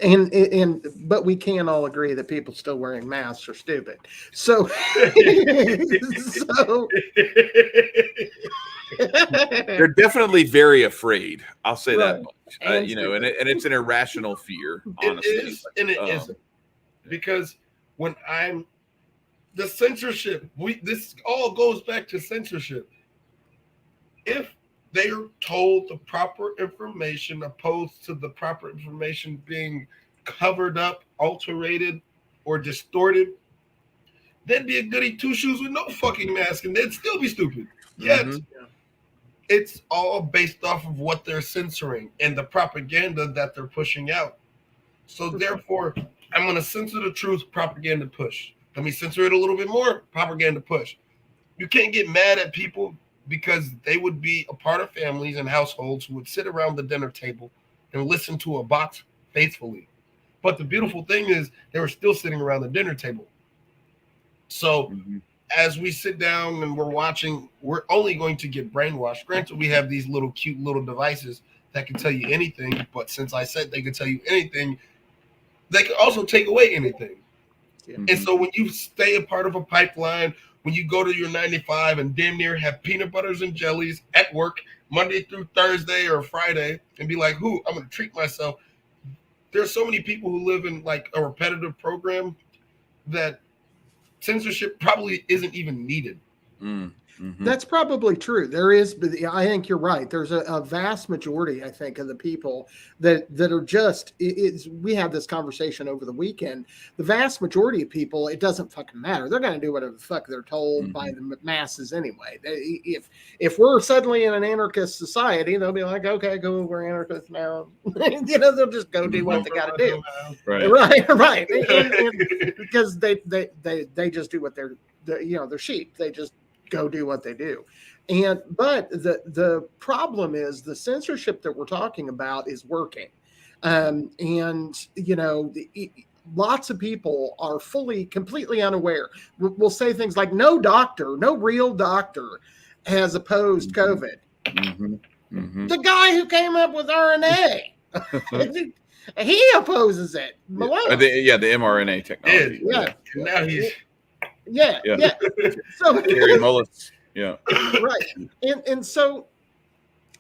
[SPEAKER 3] but we can all agree that people still wearing masks are stupid. So,
[SPEAKER 4] they're definitely very afraid. I'll say that much. And it's an irrational fear. Honestly,
[SPEAKER 2] it is, and it isn't, because when the censorship, this all goes back to censorship. If they are told the proper information opposed to the proper information being covered up, alterated, or distorted, they'd be a goody two shoes with no fucking mask, and they'd still be stupid. Yet, it's all based off of what they're censoring and the propaganda that they're pushing out. So therefore, I'm going to censor the truth, propaganda push. Let me censor it a little bit more, propaganda push. You can't get mad at people because they would be a part of families and households who would sit around the dinner table and listen to a box faithfully. But the beautiful thing is they were still sitting around the dinner table. So as we sit down and we're watching, we're only going to get brainwashed. Granted, we have these little cute little devices that can tell you anything, but since I said they can tell you anything, they can also take away anything. And so when you stay a part of a pipeline, when you go to your 95 and damn near have peanut butters and jellies at work Monday through Thursday or Friday and be like, I'm going to treat myself. There's so many people who live in like a repetitive program that censorship probably isn't even needed.
[SPEAKER 3] That's probably true. There is, but I think you're right. There's a vast majority, I think, of the people that are just. We had this conversation over the weekend. The vast majority of people, it doesn't fucking matter. They're going to do whatever the fuck they're told by the masses anyway. If we're suddenly in an anarchist society, they'll be like, okay, go, we're anarchists now. They'll just go do what they got to do. Right. And because they just do what they're sheep. They just go do what they do. But the problem is the censorship that we're talking about is working. Lots of people are completely unaware. We'll say things like no real doctor has opposed COVID. The guy who came up with RNA, he opposes it.
[SPEAKER 4] The mRNA technology.
[SPEAKER 2] Now he's
[SPEAKER 3] Yeah. So
[SPEAKER 4] Gary Mullis. Yeah.
[SPEAKER 3] Right. And so,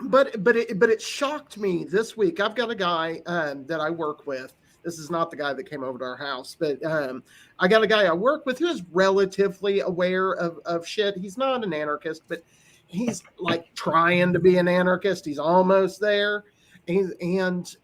[SPEAKER 3] but it shocked me this week. I've got a guy that I work with. This is not the guy that came over to our house, but I got a guy I work with who's relatively aware of shit. He's not an anarchist, but he's like trying to be an anarchist. He's almost there. And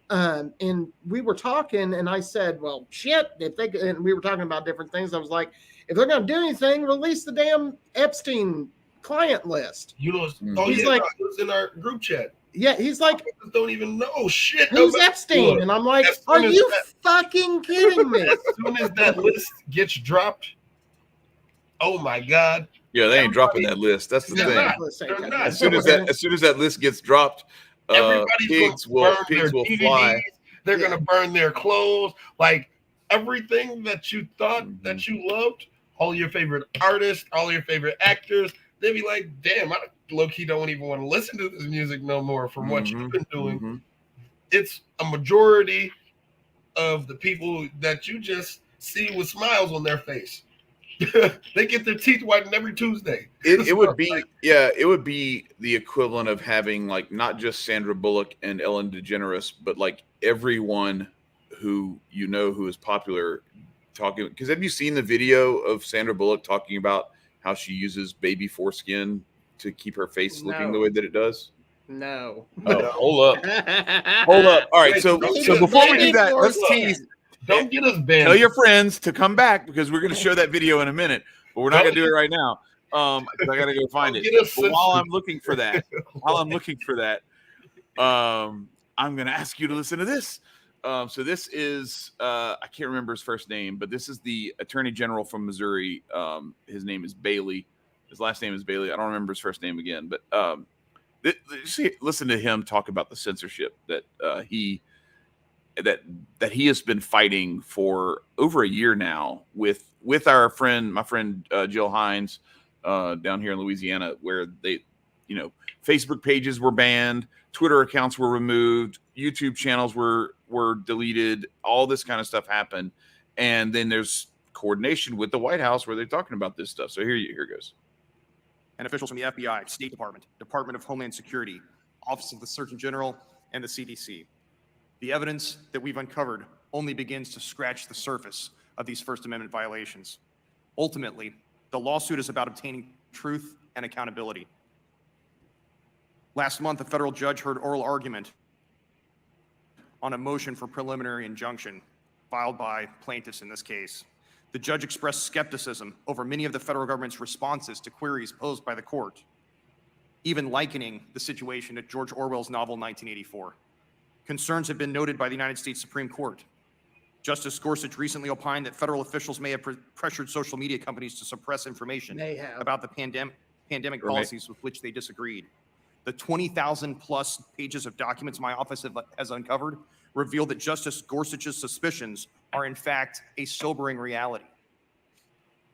[SPEAKER 3] we were talking, and I said, well, shit, and we were talking about different things. I was like, if they're going to do anything, release the damn Epstein client list.
[SPEAKER 2] He's
[SPEAKER 3] like,
[SPEAKER 2] it was in our group chat.
[SPEAKER 3] Yeah, he's like,
[SPEAKER 2] don't even know shit.
[SPEAKER 3] Who's Epstein? And I'm like, are you fucking kidding me?
[SPEAKER 2] As soon as that list gets dropped, oh my god.
[SPEAKER 4] Yeah, they ain't dropping that list. That's the thing. As soon as that list gets dropped, pigs will fly.
[SPEAKER 2] They're gonna burn their clothes. Like everything that you thought that you loved, all your favorite artists, all your favorite actors, they'd be like, damn, I low-key don't even want to listen to this music no more from what you've been doing. It's a majority of the people that you just see with smiles on their face. They get their teeth whitened every Tuesday.
[SPEAKER 4] It would be the equivalent of having like not just Sandra Bullock and Ellen DeGeneres, but like everyone who who is popular talking. Because have you seen the video of Sandra Bullock talking about how she uses baby foreskin to keep her face looking the way that it does?
[SPEAKER 3] No.
[SPEAKER 4] Oh, hold up. All right, so before we do that, let's tease.
[SPEAKER 2] Don't get us banned.
[SPEAKER 4] Tell your friends to come back because we're going to show that video in a minute, but we're not going to do it right now. I got to go find it. But while I'm looking for that, I'm going to ask you to listen to this. So this is I can't remember his first name, but this is the Attorney General from Missouri. His name is Bailey. His last name is Bailey. I don't remember his first name again, but listen to him talk about the censorship that he has been fighting for over a year now with my friend Jill Hines down here in Louisiana, where they, Facebook pages were banned, Twitter accounts were removed, YouTube channels were deleted, all this kind of stuff happened, and then there's coordination with the White House where they're talking about this stuff. So here it goes.
[SPEAKER 5] And officials from the FBI, State Department, Department of Homeland Security, Office of the Surgeon General, and the CDC. The evidence that we've uncovered only begins to scratch the surface of these First Amendment violations. Ultimately, the lawsuit is about obtaining truth and accountability. Last month, a federal judge heard oral argument on a motion for preliminary injunction filed by plaintiffs in this case. The judge expressed skepticism over many of the federal government's responses to queries posed by the court, even likening the situation to George Orwell's novel 1984. Concerns have been noted by the United States Supreme Court. Justice Gorsuch recently opined that federal officials may have pressured social media companies to suppress information about the pandemic policies with which they disagreed. The 20,000 plus pages of documents my office has uncovered reveal that Justice Gorsuch's suspicions are in fact a sobering reality.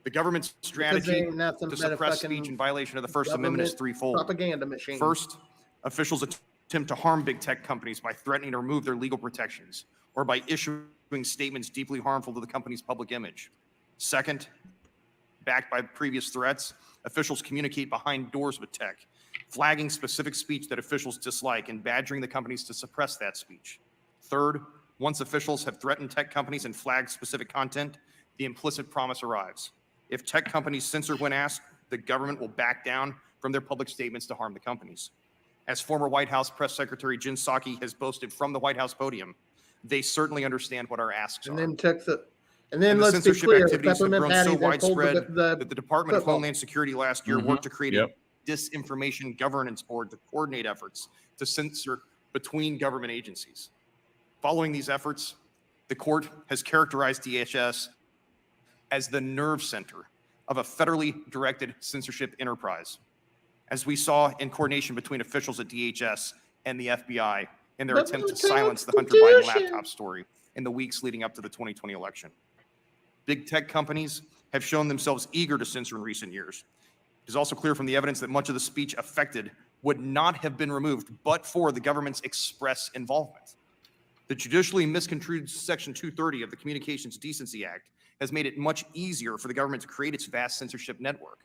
[SPEAKER 5] The government's strategy to suppress speech in violation of the First Amendment is threefold.
[SPEAKER 3] Propaganda machine.
[SPEAKER 5] First, officials attempt to harm big tech companies by threatening to remove their legal protections or by issuing statements deeply harmful to the company's public image. Second, backed by previous threats, officials communicate behind doors with tech, flagging specific speech that officials dislike and badgering the companies to suppress that speech. Third, once officials have threatened tech companies and flagged specific content, the implicit promise arrives. If tech companies censor when asked, the government will back down from their public statements to harm the companies. As former White House Press Secretary Jen Psaki has boasted from the White House podium, they certainly understand what our asks are.
[SPEAKER 3] And then
[SPEAKER 5] the
[SPEAKER 3] let's be
[SPEAKER 5] censorship
[SPEAKER 3] clear,
[SPEAKER 5] activities have
[SPEAKER 3] Peppermint
[SPEAKER 5] grown
[SPEAKER 3] Patty,
[SPEAKER 5] so
[SPEAKER 3] they pulled
[SPEAKER 5] widespread that the Department of
[SPEAKER 3] football.
[SPEAKER 5] Homeland Security last year worked to create a disinformation governance board to coordinate efforts to censor between government agencies. Following these efforts, the court has characterized DHS as the nerve center of a federally directed censorship enterprise, as we saw in coordination between officials at DHS and the FBI in their attempt to silence the Hunter Biden laptop story in the weeks leading up to the 2020 election. Big tech companies have shown themselves eager to censor in recent years. It is also clear from the evidence that much of the speech affected would not have been removed but for the government's express involvement. The judicially misconstrued Section 230 of the Communications Decency Act has made it much easier for the government to create its vast censorship network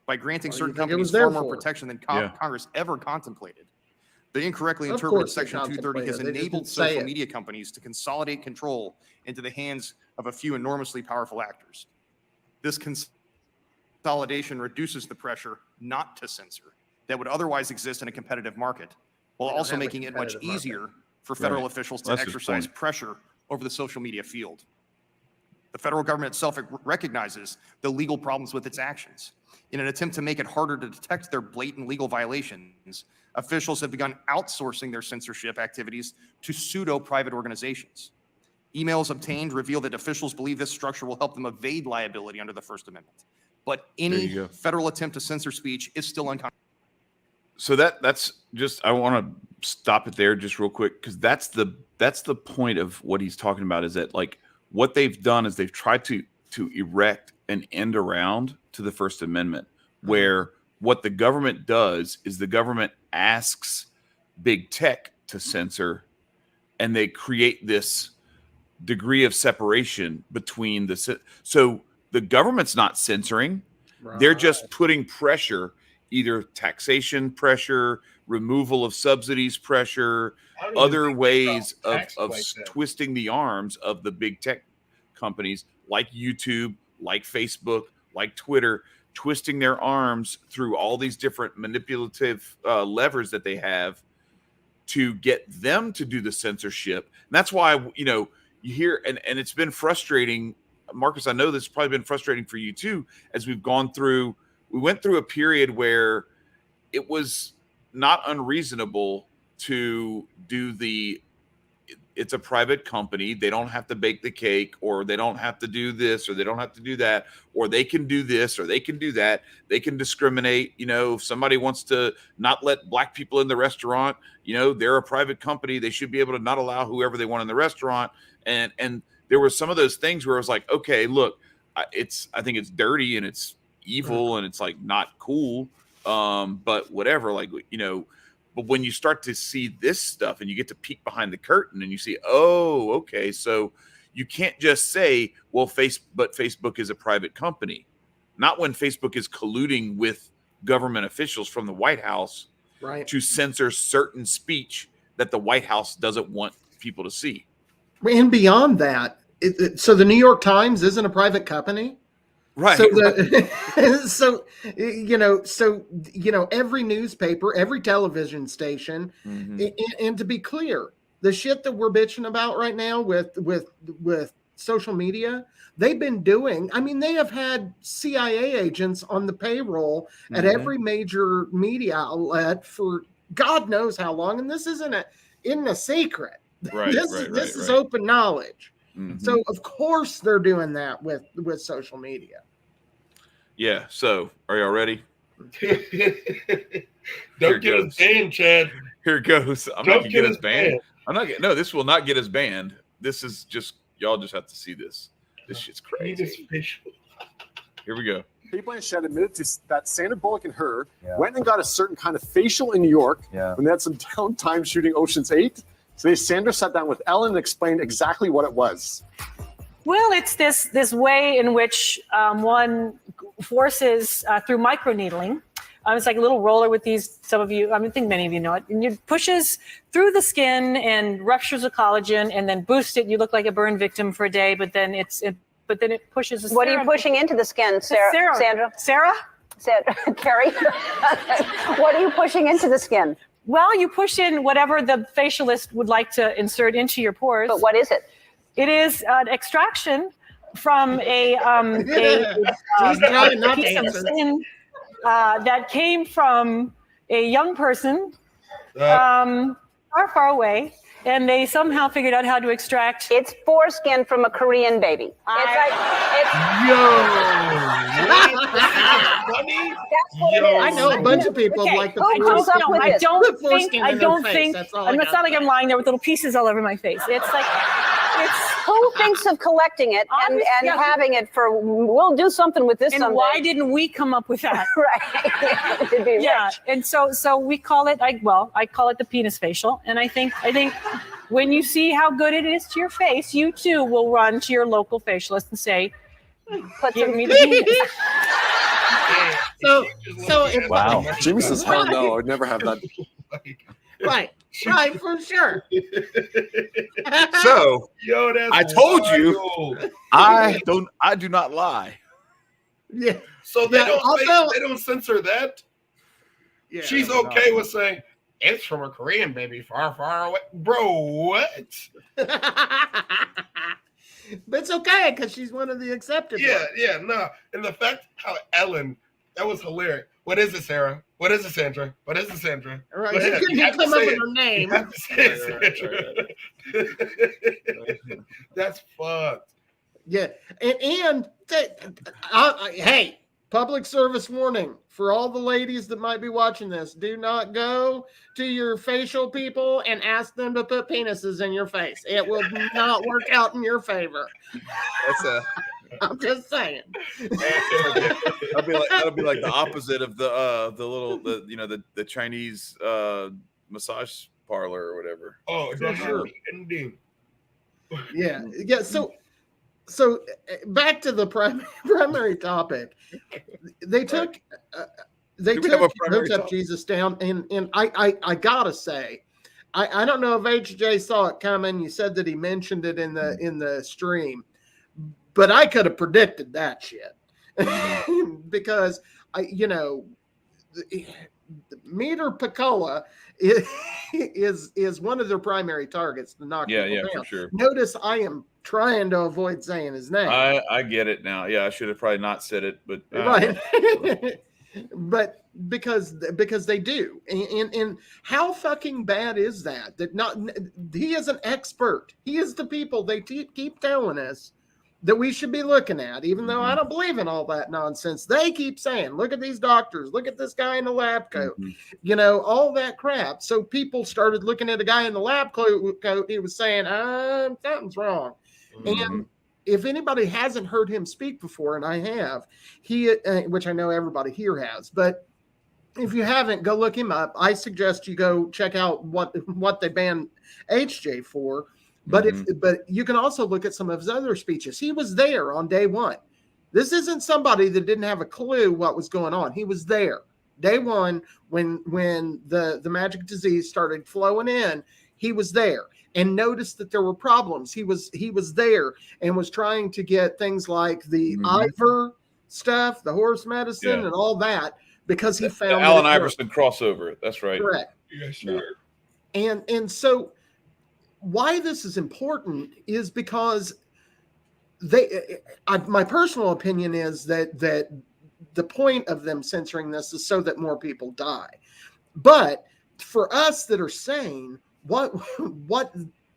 [SPEAKER 5] by granting certain companies far more protection than Congress ever contemplated. The incorrectly interpreted Section 230 has enabled social media companies to consolidate control into the hands of a few enormously powerful actors. This consolidation reduces the pressure not to censor that would otherwise exist in a competitive market, while also making it much easier for federal officials to exercise pressure over the social media field. The federal government itself recognizes the legal problems with its actions. In an attempt to make it harder to detect their blatant legal violations, officials have begun outsourcing their censorship activities to pseudo-private organizations. Emails obtained reveal that officials believe this structure will help them evade liability under the First Amendment. But any federal attempt to censor speech is still unconstitutional.
[SPEAKER 4] So that's just, I want to stop it there just real quick, because that's the point of what he's talking about, is that like what they've done is they've tried to erect an end around to the First Amendment, where what the government does is the government asks big tech to censor, and they create this degree of separation between so the government's not censoring, they're just putting pressure, either taxation pressure, removal of subsidies pressure, other ways of twisting the arms of the big tech companies like YouTube, like Facebook, like Twitter, twisting their arms through all these different manipulative levers that they have to get them to do the censorship. And that's why, you hear, and it's been frustrating, Marcus, I know this has probably been frustrating for you too, as we went through a period where it was not unreasonable to do it's a private company, they don't have to bake the cake, or they don't have to do this, or they don't have to do that, or they can do this, or they can do that, they can discriminate. If somebody wants to not let black people in the restaurant, they're a private company, they should be able to not allow whoever they want in the restaurant. And there were some of those things where I was like, okay, look, I think it's dirty and it's evil and it's like not cool, but whatever, but when you start to see this stuff and you get to peek behind the curtain and you see, oh, okay, so you can't just say, well, Facebook is a private company. Not when Facebook is colluding with government officials from the White House to censor certain speech that the White House doesn't want people to see.
[SPEAKER 3] And beyond that, so the New York Times isn't a private company?
[SPEAKER 4] Right.
[SPEAKER 3] So, every newspaper, every television station, and to be clear, the shit that we're bitching about right now with social media, they've been doing. I mean, they have had CIA agents on the payroll at every major media outlet for God knows how long, and this isn't a secret.
[SPEAKER 4] Right.
[SPEAKER 3] This is open knowledge. So of course they're doing that with social media.
[SPEAKER 4] Yeah. So are y'all ready?
[SPEAKER 2] Don't get us banned, Chad.
[SPEAKER 4] Here it goes. I'm not gonna get us banned. No, this will not get us banned. This is just, y'all just have to see this. This shit's crazy. Here we go.
[SPEAKER 6] People in Shed admitted that Sandra Bullock and her went and got a certain kind of facial in New York when they had some downtime shooting Ocean's 8. So Sandra sat down with Ellen and explained exactly what it was.
[SPEAKER 7] Well, it's this way in which one forces through microneedling. It's like a little roller with these, some of you, I think many of you know it, and it pushes through the skin and ruptures the collagen and then boosts it. You look like a burn victim for a day, but then it pushes the
[SPEAKER 8] What are you pushing into the skin, Sandra? Carrie, what are you pushing into the skin?
[SPEAKER 7] Well, you push in whatever the facialist would like to insert into your pores.
[SPEAKER 8] But what is it?
[SPEAKER 7] It is an extraction from a piece of skin that came from a young person far, far away, and they somehow figured out how to extract.
[SPEAKER 8] It's foreskin from a Korean baby. It's like
[SPEAKER 3] I know a bunch of people like the foreskin.
[SPEAKER 7] I don't think. It's not like I'm lying there with little pieces all over my face. It's like.
[SPEAKER 8] Who thinks of collecting it and having it for, we'll do something with this someday.
[SPEAKER 7] Why didn't we come up with that?
[SPEAKER 8] Right.
[SPEAKER 7] Yeah, and so we call it, I call it the penis facial. And I think when you see how good it is to your face, you too will run to your local facialist and say, give me the penis.
[SPEAKER 6] Wow. Jimmy says, hell no, I'd never have that.
[SPEAKER 3] Right, for sure.
[SPEAKER 1] So I told
[SPEAKER 2] wild.
[SPEAKER 1] you I do not lie.
[SPEAKER 3] Yeah.
[SPEAKER 2] So they don't censor that.
[SPEAKER 3] Yeah,
[SPEAKER 2] She's okay with saying it's from a Korean baby far, far away. Bro, what?
[SPEAKER 3] But it's okay because she's one of the accepted ones.
[SPEAKER 2] No. And the fact how Ellen, that was hilarious. What is it, Sarah? What is it, Sandra? What is it, Sandra?
[SPEAKER 3] Right. You have to come up with her name.
[SPEAKER 2] You have to say it, Sandra. That's fucked.
[SPEAKER 3] Yeah. And hey, public service warning for all the ladies that might be watching this. Do not go to your facial people and ask them to put penises in your face. It will not work out in your favor. I'm just saying.
[SPEAKER 1] That'll be like the opposite of the Chinese massage parlor or whatever.
[SPEAKER 2] Oh, that's sure. Indeed.
[SPEAKER 3] Yeah. So back to the primary topic. They took Hotep Jesus down, and I gotta say, I don't know if HJ saw it coming. You said that he mentioned it in the stream, but I could have predicted that shit because Meter PcCullough is one of their primary targets to knock people down.
[SPEAKER 1] For sure.
[SPEAKER 3] Notice I am trying to avoid saying his name.
[SPEAKER 1] I get it now. Yeah, I should have probably not said it, but
[SPEAKER 3] right. But because they do, and how fucking bad is that? He is an expert. He is the people they keep telling us that we should be looking at, even though I don't believe in all that nonsense. They keep saying, look at these doctors, look at this guy in the lab coat, all that crap. So people started looking at a guy in the lab coat. He was saying, something's wrong. And if anybody hasn't heard him speak before, and I have, which I know everybody here has, but if you haven't, go look him up. I suggest you go check out what they banned HJ for. But but you can also look at some of his other speeches. He was there on day one. This isn't somebody that didn't have a clue what was going on. He was there day one when the magic disease started flowing in. He was there and noticed that there were problems. He was there and was trying to get things like the Ivor stuff, the horse medicine, and all that because he found
[SPEAKER 1] the Allen Iverson crossover. That's right.
[SPEAKER 3] Correct.
[SPEAKER 2] Yeah, sure.
[SPEAKER 3] And so. Why this is important is because my personal opinion is that the point of them censoring this is so that more people die. But for us that are sane, what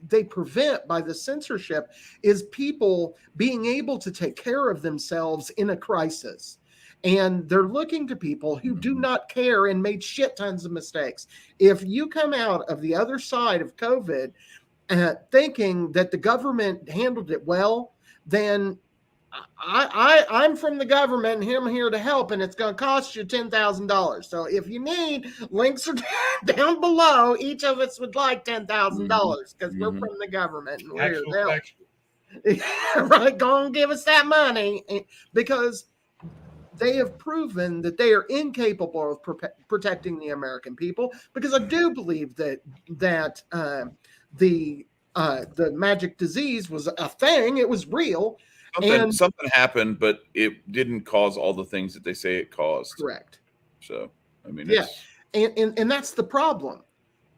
[SPEAKER 3] they prevent by the censorship is people being able to take care of themselves in a crisis. And they're looking to people who do not care and made shit tons of mistakes. If you come out of the other side of COVID thinking that the government handled it well, then I'm from the government and I'm here to help, and it's going to cost you $10,000. So if you need, links are down below. Each of us would like $10,000 because we're from the government and we're here to help. Right, go and give us that money because they have proven that they are incapable of protecting the American people. Because I do believe that the magic disease was a thing. It was real.
[SPEAKER 4] something happened, but it didn't cause all the things that they say it caused.
[SPEAKER 3] Correct.
[SPEAKER 4] So, I mean,
[SPEAKER 3] and that's the problem.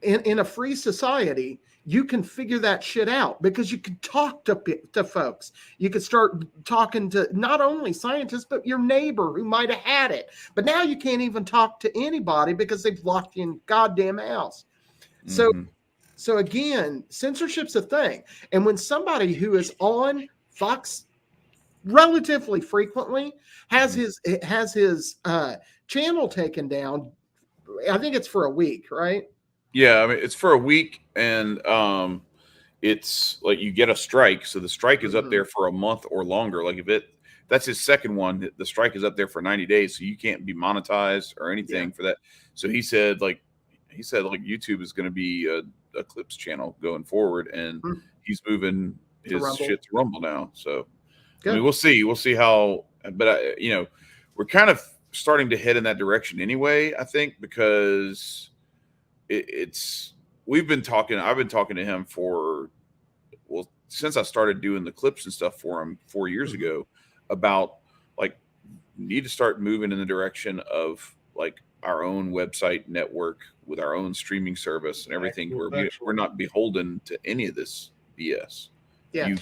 [SPEAKER 3] In a free society, you can figure that shit out because you can talk to folks. You can start talking to not only scientists, but your neighbor who might have had it. But now you can't even talk to anybody because they've locked you in goddamn house. So again, censorship's a thing. And when somebody who is on Fox relatively frequently has his channel taken down, I think it's for a week, right?
[SPEAKER 4] Yeah, I mean, it's for a week, and it's like you get a strike. So the strike is up there for a month or longer. Like that's his second one, the strike is up there for 90 days. So you can't be monetized or anything for that. So he said YouTube is going to be a clips channel going forward, and he's moving his shit to Rumble now. So I mean, we'll see how, but we're kind of starting to head in that direction anyway, I think, because I've been talking to him since I started doing the clips and stuff for him 4 years ago about like need to start moving in the direction of like our own website network with our own streaming service and everything. We're not beholden to any of this BS. Yeah,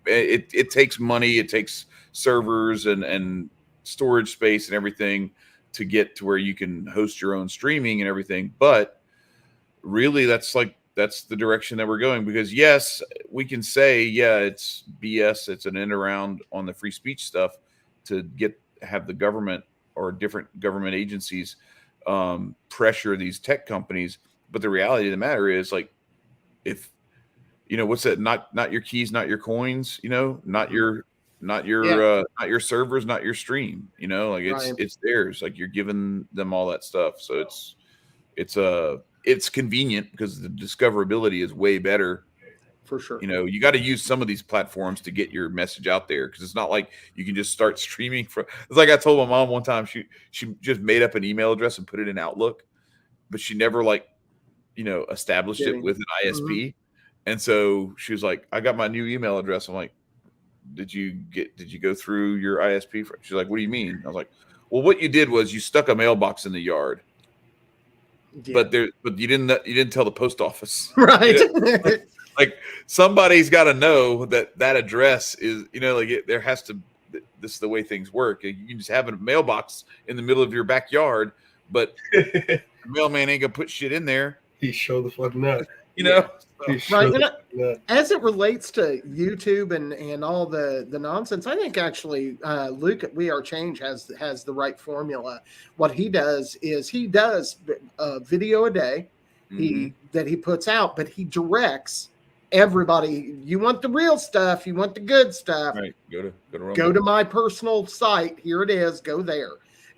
[SPEAKER 4] it takes money, it takes servers and storage space and everything to get to where you can host your own streaming and everything. But really, that's the direction that we're going, because yes, we can say, yeah, it's BS. It's an end around on the free speech stuff to have the government or different government agencies pressure these tech companies. But the reality of the matter is, like, if what's that? Not your keys, not your coins. Not your servers, not your stream. It's theirs. Like, you're giving them all that stuff. So it's convenient because the discoverability is way better.
[SPEAKER 3] For sure.
[SPEAKER 4] You got to use some of these platforms to get your message out there, because it's not like you can just start streaming from. It's like I told my mom one time, she just made up an email address and put it in Outlook, but she never established it with an ISP. And so she was like, I got my new email address. I'm like, did you go through your ISP? She's like, what do you mean? I was like, well, what you did was you stuck a mailbox in the yard. Yeah. But you didn't tell the post office.
[SPEAKER 3] Right.
[SPEAKER 4] Like, somebody's got to know that address is, there has to, this is the way things work. You can just have a mailbox in the middle of your backyard, but the mailman ain't gonna put shit in there.
[SPEAKER 2] He showed the fuck nut.
[SPEAKER 3] Right. And as it relates to YouTube and all the nonsense, I think actually Luke at We Are Change has the right formula. What he does is he does a video a day that he puts out, but he directs everybody. You want the real stuff, you want the good stuff,
[SPEAKER 4] right?
[SPEAKER 3] Go to my personal site. Here it is. Go there.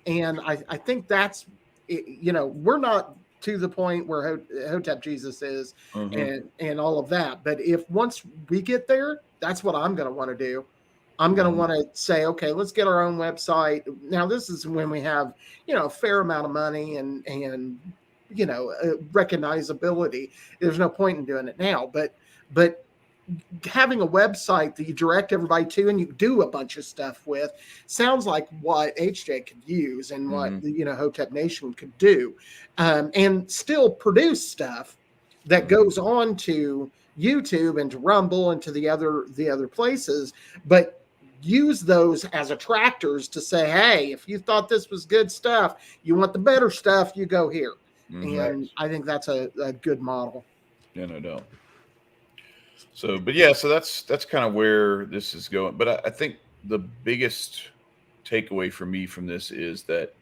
[SPEAKER 3] And I think that's we're not to the point where Hotep Jesus is and all of that. But if once we get there, that's what I'm going to want to do. I'm going to want to say, okay, let's get our own website. Now, this is when we have, a fair amount of money and recognizability. There's no point in doing it now, but having a website that you direct everybody to and you do a bunch of stuff with sounds like what HJ could use and what Hotep Nation could do, and still produce stuff that goes on to YouTube and to Rumble and to the other places, but use those as attractors to say, hey, if you thought this was good stuff, you want the better stuff, you go here. And I think that's a good model.
[SPEAKER 4] Yeah, no doubt. So that's kind of where this is going. But I think the biggest takeaway for me from this is that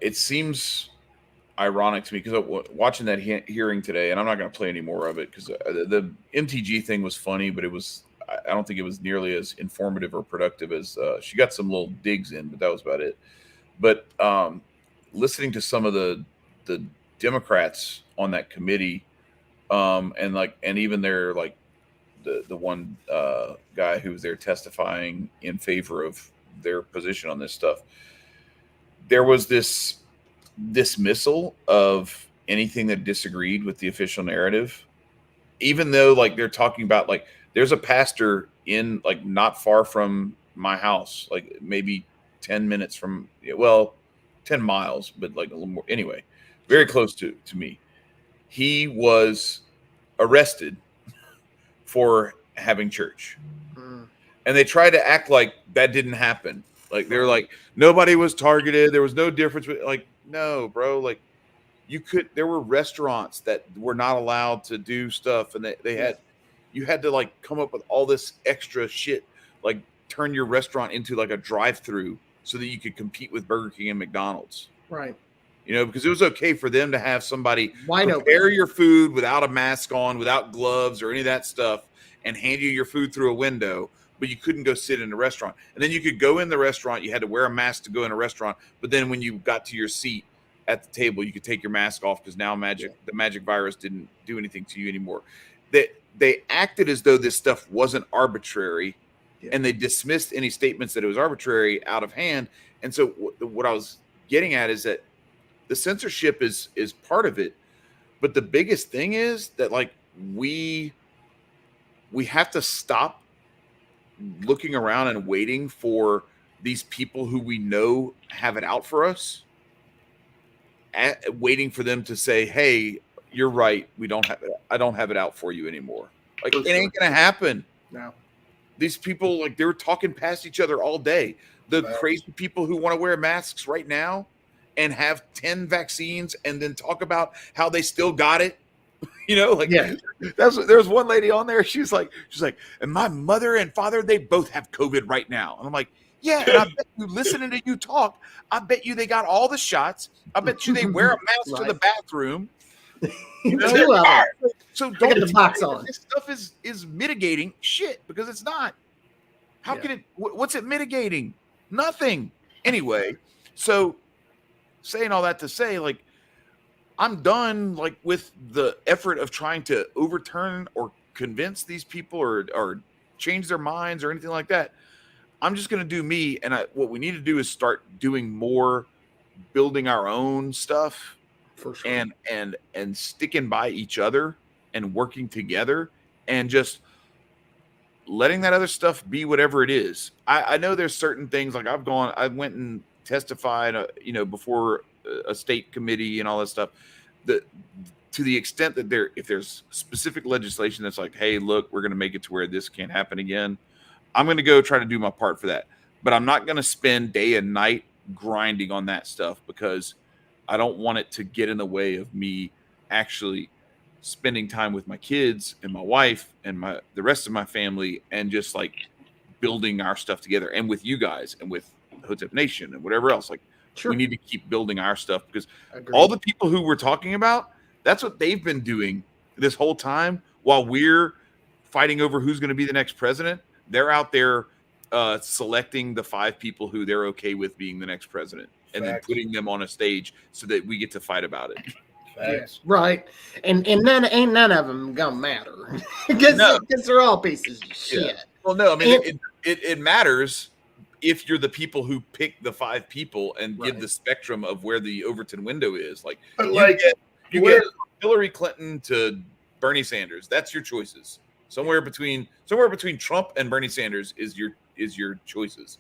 [SPEAKER 4] it seems ironic to me, because watching that hearing today, and I'm not going to play any more of it because the MTG thing was funny, but I don't think it was nearly as informative or productive as she got some little digs in, but that was about it. But listening to some of the Democrats on that committee, and even their the one guy who was there testifying in favor of their position on this stuff, there was this dismissal of anything that disagreed with the official narrative, even though they're talking about There's a pastor in like not far from my house, like maybe 10 minutes from, well, 10 miles, but like a little more. Anyway, very close to me. He was arrested for having church. And they tried to act like that didn't happen. Like they're like, nobody was targeted. There was no difference. Like, no, bro. Like there were restaurants that were not allowed to do stuff. And you had to like come up with all this extra shit, like turn your restaurant into like a drive-through so that you could compete with Burger King and McDonald's.
[SPEAKER 3] Right.
[SPEAKER 4] Because it was okay for them to have somebody
[SPEAKER 3] Wide
[SPEAKER 4] prepare
[SPEAKER 3] open.
[SPEAKER 4] your food without a mask on, without gloves or any of that stuff, and hand you your food through a window, but you couldn't go sit in the restaurant. And then you could go in the restaurant. You had to wear a mask to go in a restaurant. But then when you got to your seat at the table, you could take your mask off because now the magic virus didn't do anything to you anymore. They acted as though this stuff wasn't arbitrary, and they dismissed any statements that it was arbitrary out of hand. And so what I was getting at is that the censorship is part of it. But the biggest thing is that like we have to stop looking around and waiting for these people who we know have it out for us, waiting for them to say, hey, you're right, I don't have it out for you anymore. Like it ain't gonna happen.
[SPEAKER 3] No.
[SPEAKER 4] These people, like, they were talking past each other all day. The crazy people who want to wear masks right now and have 10 vaccines and then talk about how they still got it. There's one lady on there. She's like, and my mother and father, they both have COVID right now. And I'm like, yeah. And I bet you listening to you talk, I bet you they got all the shots. I bet you they wear a mask to the bathroom. So don't
[SPEAKER 3] get the box on.
[SPEAKER 4] This stuff is mitigating shit because it's not. How can it? What's it mitigating? Nothing. Anyway, so saying all that to say, like, I'm done like with the effort of trying to overturn or convince these people or change their minds or anything like that. I'm just going to do me. And what we need to do is start doing more, building our own stuff. For sure. And sticking by each other and working together and just letting that other stuff be whatever it is. I know there's certain things like I went and testified, before a state committee and all that stuff. To the extent that if there's specific legislation that's like, hey, look, we're going to make it to where this can't happen again, I'm going to go try to do my part for that. But I'm not going to spend day and night grinding on that stuff because I don't want it to get in the way of me actually spending time with my kids and my wife and the rest of my family and just like building our stuff together and with you guys and with Hotep Nation and whatever else. Like, we need to keep building our stuff because all the people who we're talking about, that's what they've been doing this whole time while we're fighting over who's going to be the next president. They're out there selecting the 5 people who they're okay with being the next president and then putting them on a stage so that we get to fight about it.
[SPEAKER 3] Yes, right. And then ain't none of them gonna matter because they're all pieces of shit.
[SPEAKER 4] Yeah. Well, no, I mean it matters if you're the people who pick the 5 people and give the spectrum of where the Overton window is. Like, you get Hillary Clinton to Bernie Sanders. That's your choices. Somewhere between Trump and Bernie Sanders is your choices.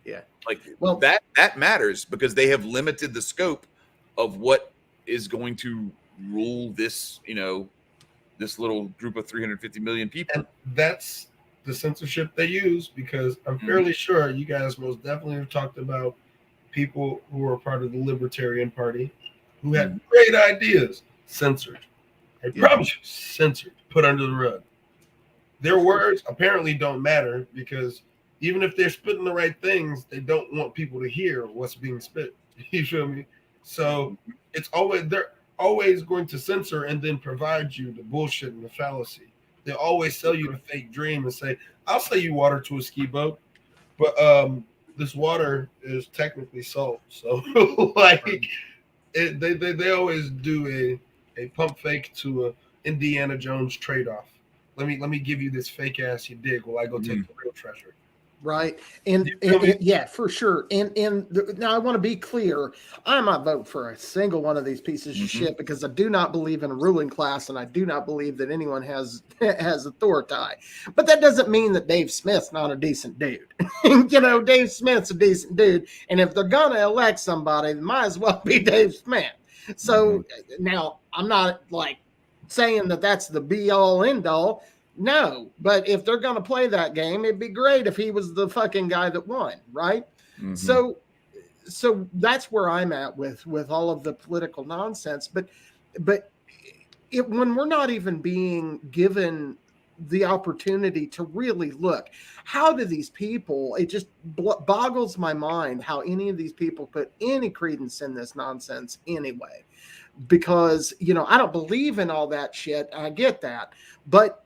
[SPEAKER 3] Yeah.
[SPEAKER 4] Like, well, that matters because they have limited the scope of what is going to rule this, this little group of 350 million people.
[SPEAKER 2] And that's the censorship they use because I'm fairly sure you guys most definitely have talked about people who are part of the Libertarian Party who had great ideas, censored. I promise you, censored, put under the rug. Their words apparently don't matter because even if they're spitting the right things, they don't want people to hear what's being spit. You feel me? So they're always going to censor and then provide you the bullshit and the fallacy. They always sell you the fake dream and say, I'll sell you water to a ski boat, but this water is technically salt. So like they always do a pump fake to a Indiana Jones trade-off. Let me give you this fake ass you dig while I go take the real treasure.
[SPEAKER 3] Right. And yeah, for sure. Now I want to be clear. I might vote for a single one of these pieces of shit because I do not believe in a ruling class and I do not believe that anyone has authority. But that doesn't mean that Dave Smith's not a decent dude. Dave Smith's a decent dude. And if they're going to elect somebody, it might as well be Dave Smith. So now I'm not like saying that that's the be all end all. No, but if they're going to play that game, it'd be great if he was the fucking guy that won, right? So that's where I'm at with all of the political nonsense. But when we're not even being given the opportunity to really look, how do these people? It just boggles my mind how any of these people put any credence in this nonsense anyway. Because I don't believe in all that shit. I get that, but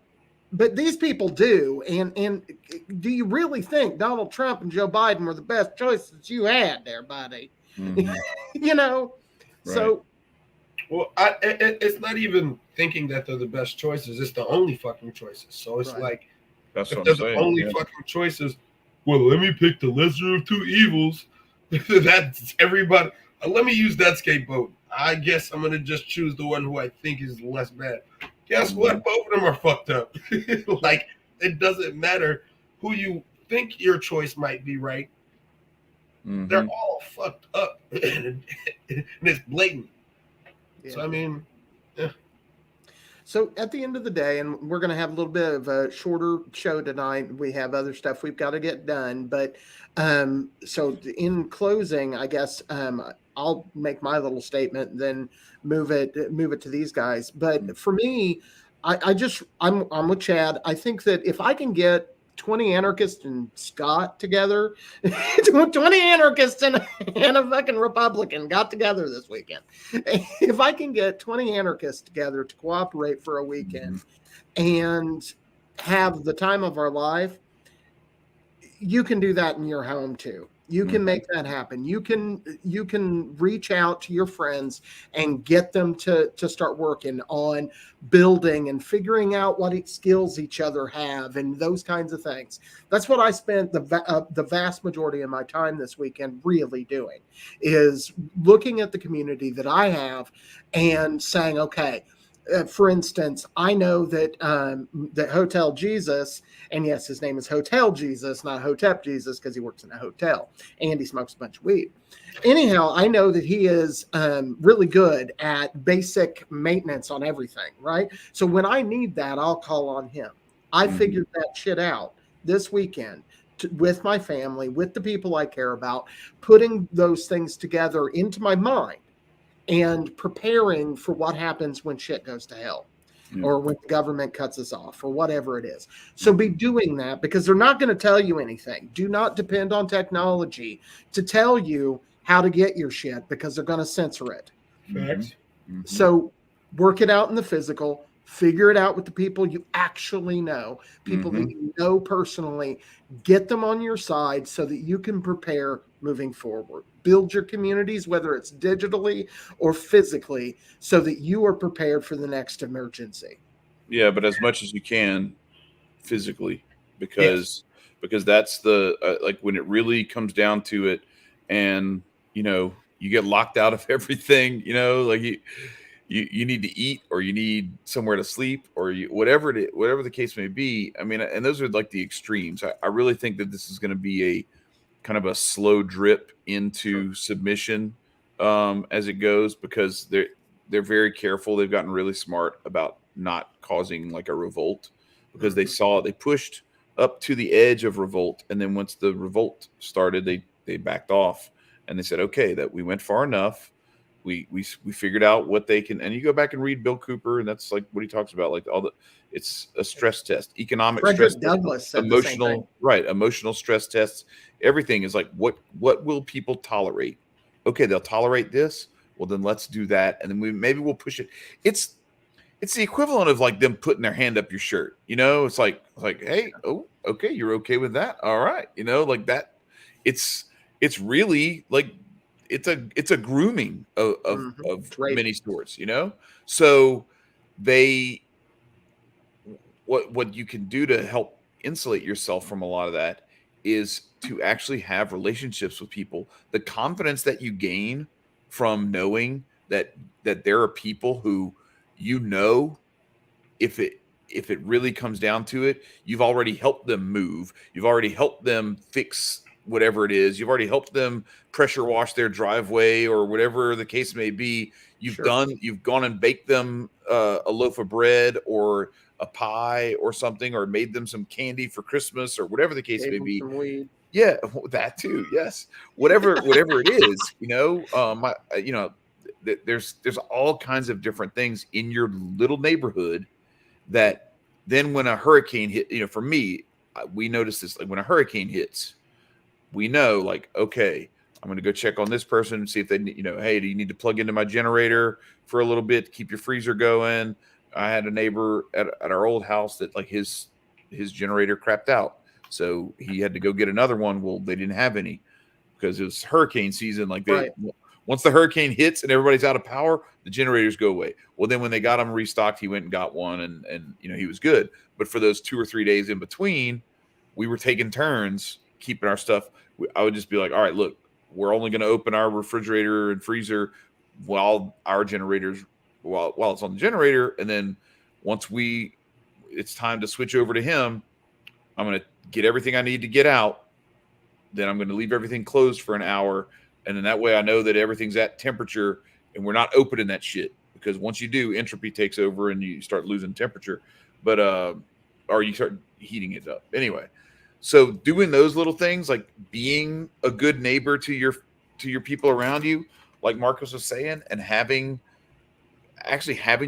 [SPEAKER 3] these people do. And do you really think Donald Trump and Joe Biden were the best choices you had there, buddy? So.
[SPEAKER 2] Well, it's not even thinking that they're the best choices. It's the only fucking choices. So it's like,
[SPEAKER 4] that's
[SPEAKER 2] if
[SPEAKER 4] what
[SPEAKER 2] they're
[SPEAKER 4] I'm saying.
[SPEAKER 2] the only fucking choices, well, let me pick the lesser of two evils. That's everybody. Let me use that scapegoat. I guess I'm going to just choose the one who I think is less bad. Guess what? Both of them are fucked up. Like, it doesn't matter who you think your choice might be right. They're all fucked up. And it's blatant. Yeah. So, I mean, yeah.
[SPEAKER 3] So at the end of the day, and we're going to have a little bit of a shorter show tonight. We have other stuff we've got to get done. But so in closing, I guess I'll make my little statement and then move it to these guys. But for me, I'm with Chad. I think that if I can get 20 anarchists and Scott together, 20 anarchists and a fucking Republican got together this weekend. If I can get 20 anarchists together to cooperate for a weekend and have the time of our life, you can do that in your home too. You can make that happen. You can reach out to your friends and get them to start working on building and figuring out what skills each other have and those kinds of things. That's what I spent the vast majority of my time this weekend really doing, is looking at the community that I have and saying, okay, for instance, I know that that Hotep Jesus, and yes, his name is Hotep Jesus, not Hotep Jesus, because he works in a hotel and he smokes a bunch of weed. Anyhow, I know that he is really good at basic maintenance on everything, right? So when I need that, I'll call on him. I figured that shit out this weekend with my family, with the people I care about, putting those things together into my mind and preparing for what happens when shit goes to hell or when the government cuts us off or whatever it is. So be doing that, because they're not going to tell you anything. Do not depend on technology to tell you how to get your shit, because they're going to censor it. So work it out in the physical, figure it out with the people you actually know, people that you know personally, get them on your side so that you can prepare moving forward. Build your communities, whether it's digitally or physically, so that you are prepared for the next emergency.
[SPEAKER 4] Yeah, but as much as you can physically, because that's the like when it really comes down to it, and you get locked out of everything, like you need to eat, or you need somewhere to sleep, or whatever the case may be. I mean, and those are like the extremes. I really think that this is going to be a kind of a slow drip into submission as it goes, because they're very careful. They've gotten really smart about not causing like a revolt, because they pushed up to the edge of revolt, and then once the revolt started, they backed off, and they said, okay, that we went far enough. We figured out what they can, and you go back and read Bill Cooper, and that's like what he talks about, like it's a stress test, economic
[SPEAKER 3] Frederick
[SPEAKER 4] stress
[SPEAKER 3] Douglass
[SPEAKER 4] test, emotional stress tests. Everything is like, what will people tolerate? Okay, they'll tolerate this. Well, then let's do that, and then maybe we'll push it. It's the equivalent of like them putting their hand up your shirt. It's like, hey, oh, okay, you're okay with that, all right, like that. It's really like it's a grooming of many stores, So what you can do to help insulate yourself from a lot of that is to actually have relationships with people. The confidence that you gain from knowing that there are people who, you know, if it really comes down to it, you've already helped them move. You've already helped them fix whatever it is. You've already helped them pressure wash their driveway or whatever the case may be. You've gone and baked them a loaf of bread or a pie or something, or made them some candy for Christmas or whatever the case may be. Yeah, that too. Yes, whatever it is, you know, there's all kinds of different things in your little neighborhood that then when a hurricane hit, you know, for me, we notice this, like when a hurricane hits, we know, like, okay, I'm going to go check on this person and see if they, you know, hey, do you need to plug into my generator for a little bit to keep your freezer going? I had a neighbor at our old house that, like, his generator crapped out, so he had to go get another one. Well, they didn't have any because it was hurricane season. Like, once the hurricane hits and everybody's out of power, the generators go away. Well, then when they got them restocked, he went and got one, and you know, he was good. But for those 2 or 3 days in between, we were taking turns keeping our stuff. I would just be like, all right, look, we're only going to open our refrigerator and freezer while our generators, while it's on the generator. And then once it's time to switch over to him, I'm going to get everything I need to get out. Then I'm going to leave everything closed for an hour. And then that way I know that everything's at temperature and we're not opening that shit, because once you do, entropy takes over and you start losing temperature, or you start heating it up. Anyway, so doing those little things, like being a good neighbor to your people around you, like Marcus was saying, and having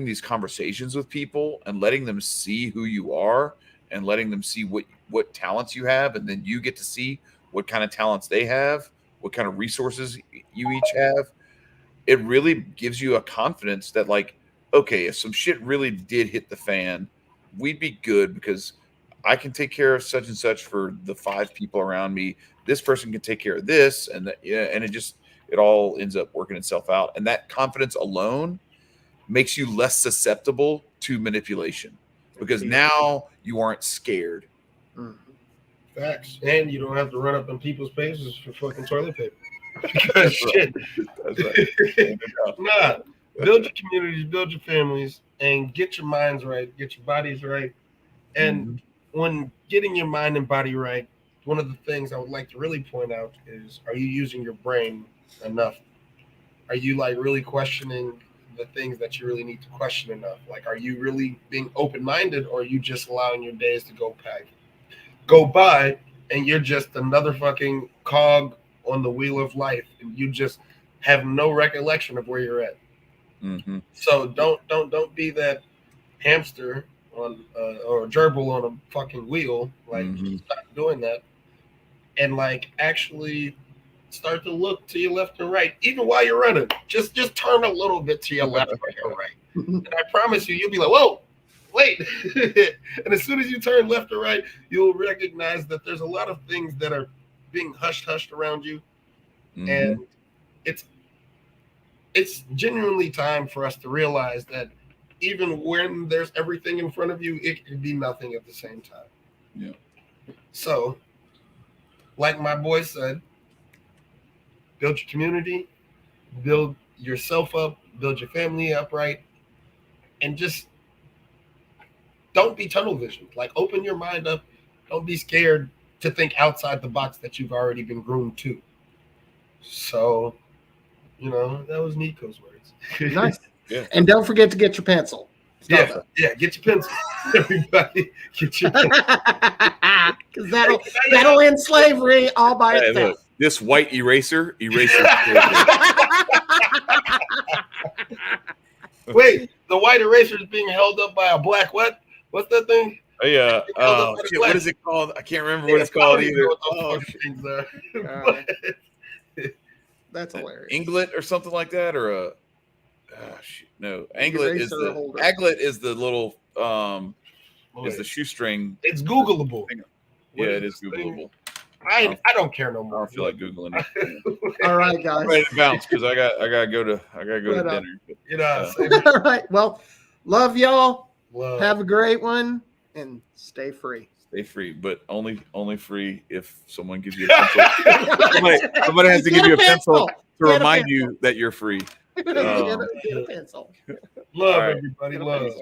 [SPEAKER 4] these conversations with people and letting them see who you are and letting them see what talents you have. And then you get to see what kind of talents they have, what kind of resources you each have. It really gives you a confidence that, like, okay, if some shit really did hit the fan, we'd be good because I can take care of such and such for the 5 people around me. This person can take care of this, and it all ends up working itself out. And that confidence alone makes you less susceptible to manipulation because now you aren't scared.
[SPEAKER 2] Facts. And you don't have to run up in people's faces for fucking toilet paper. Because shit. That's right. Nah. Build your communities, build your families, and get your minds right, get your bodies right. And when getting your mind and body right, one of the things I would like to really point out is, are you using your brain enough? Are you, like, really questioning the things that you really need to question enough? Like, are you really being open-minded, or are you just allowing your days to go by and you're just another fucking cog on the wheel of life and you just have no recollection of where you're at? So don't be that hamster on or gerbil on a fucking wheel. Like, stop doing that, and, like, actually start to look to your left and right, even while you're running. Just turn a little bit to your left or your right, and I promise you'll be like, whoa, wait. And as soon as you turn left or right, you'll recognize that there's a lot of things that are being hushed around you, and it's genuinely time for us to realize that even when there's everything in front of you, it can be nothing at the same time.
[SPEAKER 4] Yeah.
[SPEAKER 2] So, like my boy said, build your community, build yourself up, build your family up right, and just don't be tunnel visioned. Like, open your mind up. Don't be scared to think outside the box that you've already been groomed to. So, you know, that was Nicco's words.
[SPEAKER 3] Nice.
[SPEAKER 4] Yeah.
[SPEAKER 3] And don't forget to get your pencil.
[SPEAKER 2] Yeah, get your pencil. Everybody, get your pencil.
[SPEAKER 3] Because that'll end slavery all by itself.
[SPEAKER 4] Look, this white eraser.
[SPEAKER 2] Wait, the white eraser is being held up by a black what? What's that thing?
[SPEAKER 4] Oh, yeah. What is it called? I can't remember what it's called either.
[SPEAKER 3] That's hilarious.
[SPEAKER 4] Inglet or something like that, or a no. Anglet is the little is the shoestring.
[SPEAKER 2] It's Googleable.
[SPEAKER 4] Yeah, it is Googleable.
[SPEAKER 2] I don't care no more.
[SPEAKER 4] I don't feel like Googling it.
[SPEAKER 3] All right, guys.
[SPEAKER 4] I'm ready to bounce because I gotta go to dinner. But,
[SPEAKER 2] you know.
[SPEAKER 3] All right. Well, love y'all.
[SPEAKER 2] Love.
[SPEAKER 3] Have a great one and stay free.
[SPEAKER 4] Stay free, but only free if someone gives you a pencil. somebody has to give you a pencil to remind you that you're free.
[SPEAKER 3] Get a pencil.
[SPEAKER 2] Love everybody. Love.